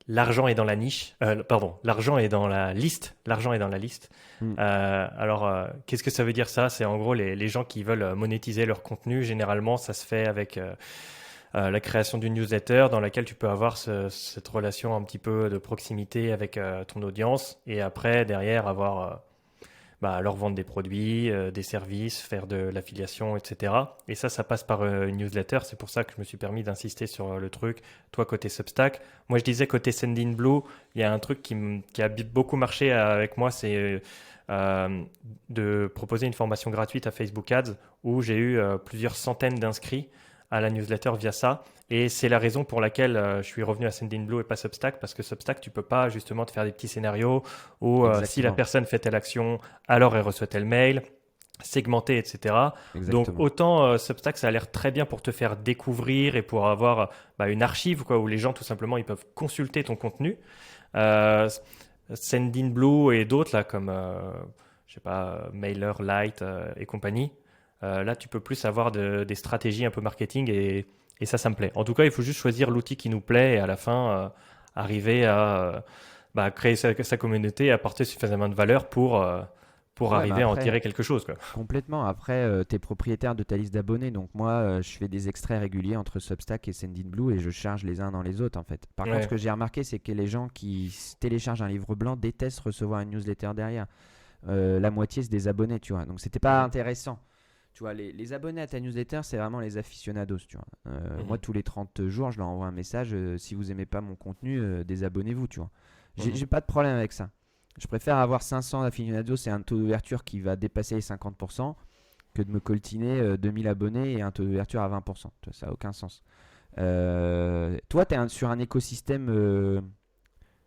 L'argent est dans la niche. Pardon, l'argent est dans la liste. L'argent est dans la liste. Mm. Qu'est-ce que ça veut dire ça? C'est en gros les gens qui veulent monétiser leur contenu. Généralement, ça se fait avec la création d'une newsletter dans laquelle tu peux avoir cette relation un petit peu de proximité avec ton audience et après, derrière, leur vendre des produits, des services, faire de l'affiliation, etc. Et ça passe par une newsletter. C'est pour ça que je me suis permis d'insister sur le truc. Toi, côté Substack. Moi, je disais côté Sendinblue, il y a un truc qui a beaucoup marché avec moi, c'est de proposer une formation gratuite à Facebook Ads où j'ai eu plusieurs centaines d'inscrits à la newsletter via ça. Et c'est la raison pour laquelle je suis revenu à Sendinblue et pas Substack, parce que Substack, tu peux pas justement te faire des petits scénarios où si la Exactement. personne fait telle action, alors elle reçoit tel mail, segmenté, etc. Donc Exactement. autant Substack, ça a l'air très bien pour te faire découvrir et pour avoir une archive quoi, où les gens tout simplement ils peuvent consulter ton contenu. Euh, Sendinblue et d'autres là comme je sais pas MailerLite et compagnie. Là, tu peux plus avoir des stratégies un peu marketing et ça me plaît. En tout cas, il faut juste choisir l'outil qui nous plaît et à la fin arriver à créer sa communauté et apporter suffisamment de valeur pour Ouais, bah arriver à en après, tirer quelque chose, quoi. complètement. Après, tu es propriétaire de ta liste d'abonnés. Donc moi, je fais des extraits réguliers entre Substack et Sendinblue et je charge les uns dans les autres en fait. Par contre, ce Ouais. que j'ai remarqué, c'est que les gens qui téléchargent un livre blanc détestent recevoir une newsletter derrière. La moitié, c'est des abonnés, tu vois. Donc c'était pas Mhm. intéressant. Tu vois, les abonnés à ta newsletter, c'est vraiment les aficionados, tu vois. Moi, Mhm. tous les 30 jours, je leur envoie un message. Si vous aimez pas mon contenu, désabonnez-vous, tu vois. Mhm. J'ai pas de problème avec ça. Je préfère avoir 500 aficionados et un taux d'ouverture qui va dépasser les 50% que de me coltiner 2000 abonnés et un taux d'ouverture à 20%. Tu vois, ça n'a aucun sens. Toi, tu es sur un écosystème.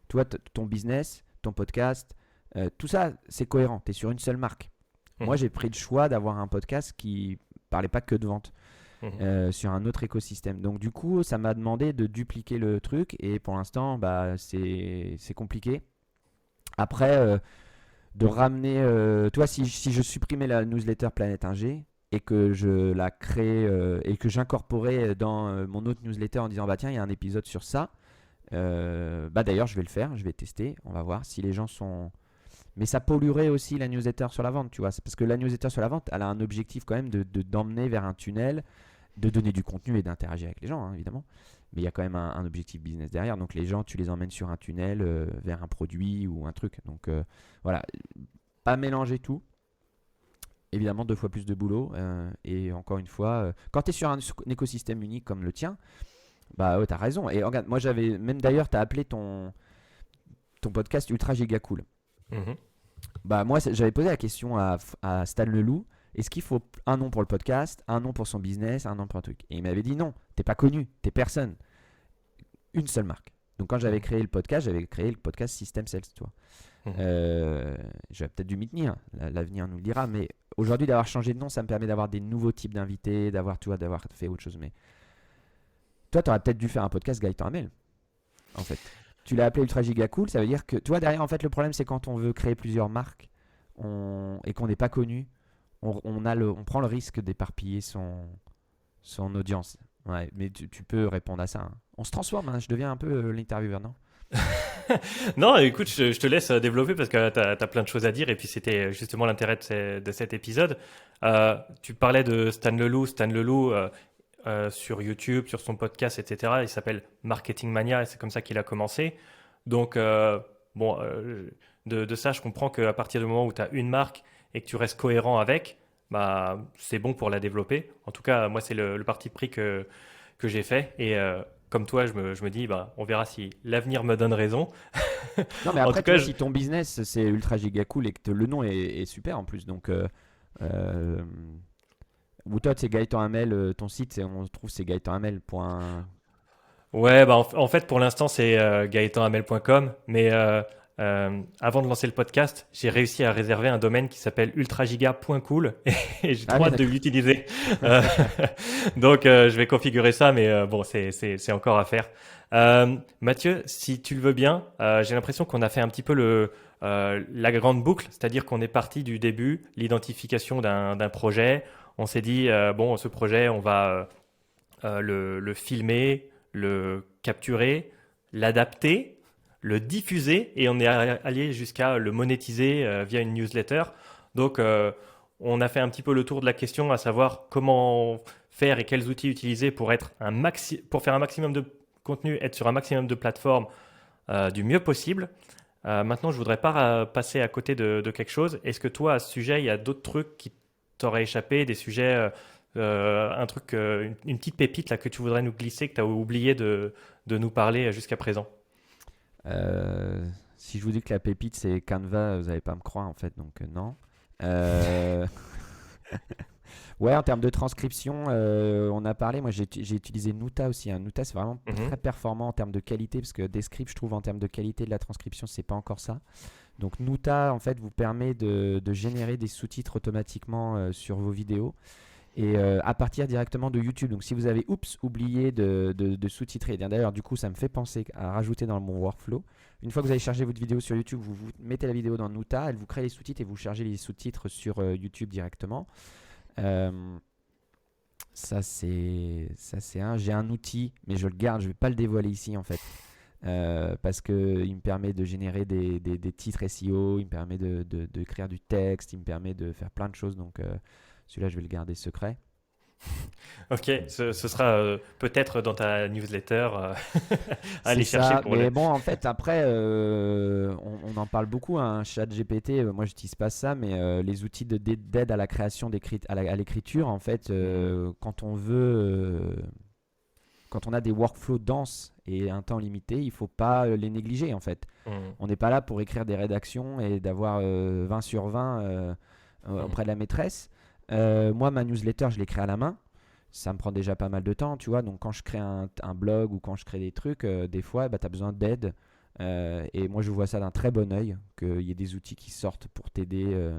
Toi, ton business, ton podcast, tout ça, c'est cohérent. Tu es sur une seule marque. Moi, Mhm. j'ai pris le choix d'avoir un podcast qui parlait pas que de vente Mhm. sur un autre écosystème. Donc, du coup, ça m'a demandé de dupliquer le truc et pour l'instant, bah, c'est compliqué. Après, de ramener. Toi, si je supprimais la newsletter Planète Ingé et que je la crée et que j'incorporais dans mon autre newsletter en disant bah tiens, il y a un épisode sur ça. Bah d'ailleurs, je vais le faire, je vais tester, on va voir si les gens sont. Mais ça polluerait aussi la newsletter sur la vente, tu vois. C'est parce que la newsletter sur la vente, elle a un objectif quand même d'emmener vers un tunnel, de donner du contenu et d'interagir avec les gens, hein, évidemment. Mais il y a quand même un objectif business derrière. Donc les gens, tu les emmènes sur un tunnel vers un produit ou un truc. Donc voilà, pas mélanger tout. Évidemment, 2 fois plus de boulot. Et encore une fois, quand tu es sur un écosystème unique comme le tien, bah ouais, t'as raison. Et regarde, moi j'avais même d'ailleurs, t'as appelé ton podcast Ultra Giga Cool. Mhm. Bah moi j'avais posé la question à Stan Leloup. Est-ce qu'il faut un nom pour le podcast, un nom pour son business, un nom pour un truc? Et il m'avait dit non, t'es pas connu, t'es personne, une seule marque. Donc quand j'avais Mhm. créé le podcast, j'avais créé le podcast System Sales, tu vois. Mhm. J'aurais peut-être dû m'y tenir, l'avenir nous le dira, mais aujourd'hui d'avoir changé de nom, ça me permet d'avoir des nouveaux types d'invités, d'avoir, tu vois, d'avoir fait autre chose. Mais toi, tu aurais peut-être dû faire un podcast Gaëtan Hamel, en fait. Tu l'as appelé Ultra Giga Cool, ça veut dire que, tu vois, derrière, en fait, le problème, c'est quand on veut créer plusieurs marques et qu'on n'est pas connu, on prend le risque d'éparpiller son audience. Ouais, mais tu peux répondre à ça, hein. On se transforme, hein, je deviens un peu l'intervieweur, non? Non, écoute, je te laisse développer parce que tu as plein de choses à dire et puis c'était justement l'intérêt de cet épisode. Tu parlais de Stan Leloup. Stan Leloup, sur YouTube, sur son podcast, etc., il s'appelle Marketing Mania et c'est comme ça qu'il a commencé. Donc, bon, de ça, je comprends qu'à partir du moment où tu as une marque et que tu restes cohérent avec, bah, c'est bon pour la développer. En tout cas, moi, c'est le parti pris que j'ai fait. Et comme toi, je me dis, bah, on verra si l'avenir me donne raison. Non, mais En tout après, tu cas, vois, si ton business c'est ultra giga cool et que le nom est super en plus, donc. Euh, ou toi, c'est Gaëtan Hamel, ton site, on trouve c'est Gaëtan Hamel. ouais, bah, en fait, pour l'instant, c'est gaëtanhamel.com. Mais avant de lancer le podcast, j'ai réussi à réserver un domaine qui s'appelle ultragiga.cool et j'ai Ah trop oui, hâte de d'accord. l'utiliser. Euh, donc, je vais configurer ça, mais bon, c'est encore à faire. Mathieu, si tu le veux bien, j'ai l'impression qu'on a fait un petit peu la grande boucle, c'est-à-dire qu'on est parti du début, l'identification d'un projet. On s'est dit, bon, ce projet, on va le filmer, le capturer, l'adapter, le diffuser et on est allé jusqu'à le monétiser via une newsletter. Donc, on a fait un petit peu le tour de la question, à savoir comment faire et quels outils utiliser pour pour faire un maximum de contenu, être sur un maximum de plateformes du mieux possible. Maintenant, je voudrais pas passer à côté de quelque chose. Est-ce que toi, à ce sujet, il y a d'autres trucs qui t'auraient échappé, des sujets, un truc, une petite pépite là que tu voudrais nous glisser, que tu as oublié de nous parler jusqu'à présent? Euh, si je vous dis que la pépite c'est Canva, vous n'allez pas me croire en fait, donc non. Euh, ouais, en termes de transcription, on a parlé. Moi, j'ai utilisé Nuta aussi, hein. Nuta, c'est vraiment Mhm. très performant en termes de qualité parce que Descript, je trouve, en termes de qualité de la transcription, c'est pas encore ça. Donc, Nuta, en fait, vous permet de générer des sous-titres automatiquement sur vos vidéos et à partir directement de YouTube. Donc si vous avez oublié de sous-titrer, d'ailleurs du coup ça me fait penser à rajouter dans mon workflow. Une fois que vous avez chargé votre vidéo sur YouTube, vous mettez la vidéo dans Nuta, elle vous crée les sous-titres et vous chargez les sous-titres sur YouTube directement. Euh, ça c'est j'ai un outil, mais je le garde, je vais pas le dévoiler ici en fait. parce qu'il me permet de générer des titres SEO, il me permet de créer du texte, il me permet de faire plein de choses. Donc celui-là, je vais le garder secret. Ok, ce sera peut-être dans ta newsletter à aller C'est chercher ça, pour mais le. bon, en fait, après, on en parle beaucoup, hein, ChatGPT, moi j'utilise pas ça, mais les outils d'aide à la création, à l'écriture, en fait, Mhm. quand on a des workflows denses et un temps limité, il faut pas les négliger, en fait. Mhm. On n'est pas là pour écrire des rédactions et d'avoir 20 sur 20 Mhm. auprès de la maîtresse. Moi, ma newsletter, je l'écris à la main. Ça me prend déjà pas mal de temps, tu vois. Donc, quand je crée un blog ou quand je crée des trucs, des fois, bah, tu as besoin d'aide. Et moi, je vois ça d'un très bon œil, qu'il y ait des outils qui sortent pour t'aider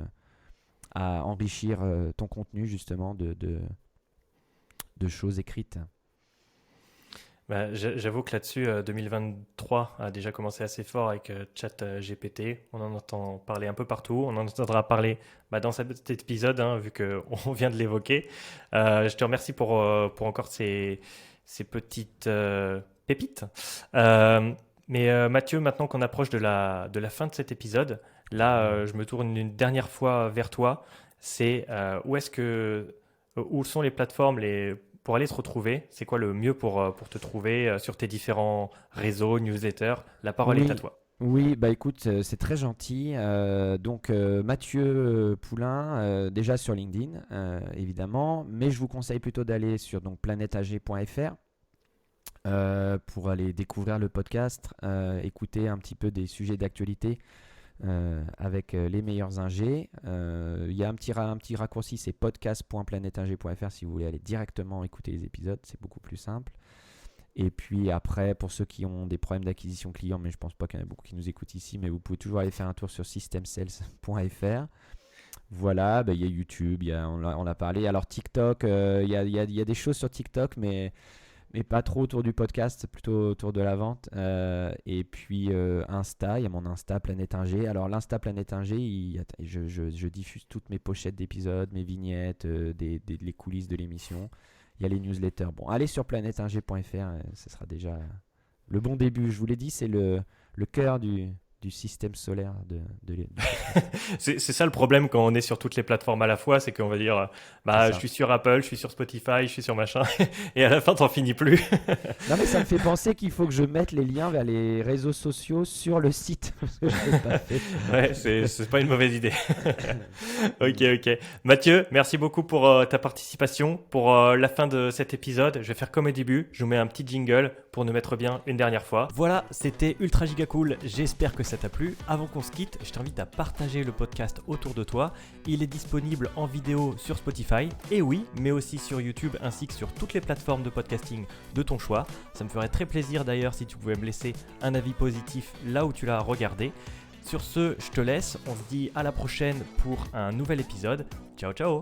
à enrichir ton contenu, justement, de choses écrites. Bah, j'avoue que là-dessus, 2023 a déjà commencé assez fort avec ChatGPT. On en entend parler un peu partout. On en entendra parler dans cet épisode, hein, vu qu'on vient de l'évoquer. Je te remercie pour encore ces petites pépites. Mais Mathieu, maintenant qu'on approche de la fin de cet épisode, là, je me tourne une dernière fois vers toi. C'est où sont les plateformes pour aller te retrouver? C'est quoi le mieux pour te trouver sur tes différents réseaux, newsletters? La parole est à Oui, toi. oui, bah écoute, c'est très gentil. Donc Mathieu Poulain, déjà sur LinkedIn, évidemment, mais je vous conseille plutôt d'aller sur donc planetag.fr pour aller découvrir le podcast, écouter un petit peu des sujets d'actualité avec les meilleurs ingés. Il y a un petit raccourci, c'est podcast.planetag.fr si vous voulez aller directement écouter les épisodes, c'est beaucoup plus simple. Et puis après, pour ceux qui ont des problèmes d'acquisition client, mais je pense pas qu'il y en a beaucoup qui nous écoutent ici, mais vous pouvez toujours aller faire un tour sur systemsales.fr. Voilà, bah, il y a YouTube, on l'a parlé. Alors TikTok, il y a des choses sur TikTok, mais pas trop autour du podcast, plutôt autour de la vente. Et puis Insta, il y a mon Insta Planète Ingé. Alors l'Insta Planète Ingé, je diffuse toutes mes pochettes d'épisodes, mes vignettes, les coulisses de l'émission. Il y a les newsletters. Bon, allez sur planèteingé.fr, ce sera déjà le bon début. Je vous l'ai dit, c'est le cœur du système solaire du podcast. C'est ça le problème quand on est sur toutes les plateformes à la fois, c'est qu'on va dire, C'est je ça. suis sur Apple, je suis sur Spotify, je suis sur machin, et à la fin, t'en finis plus. Non, mais ça me fait penser qu'il faut que je mette les liens vers les réseaux sociaux sur le site, parce que je ne l'ai pas fait. Ouais, c'est pas une mauvaise idée. Ok, ok. Mathieu, merci beaucoup pour ta participation. Pour la fin de cet épisode, je vais faire comme au début. Je vous mets un petit jingle pour nous mettre bien une dernière fois. Voilà, c'était ultra giga cool. J'espère que ça t'a plu. Avant qu'on se quitte, je t'invite à partager le podcast autour de toi. Il est disponible en vidéo sur Spotify, et oui, mais aussi sur YouTube ainsi que sur toutes les plateformes de podcasting de ton choix. Ça me ferait très plaisir d'ailleurs si tu pouvais me laisser un avis positif là où tu l'as regardé. Sur ce, je te laisse, on se dit à la prochaine pour un nouvel épisode. Ciao ciao.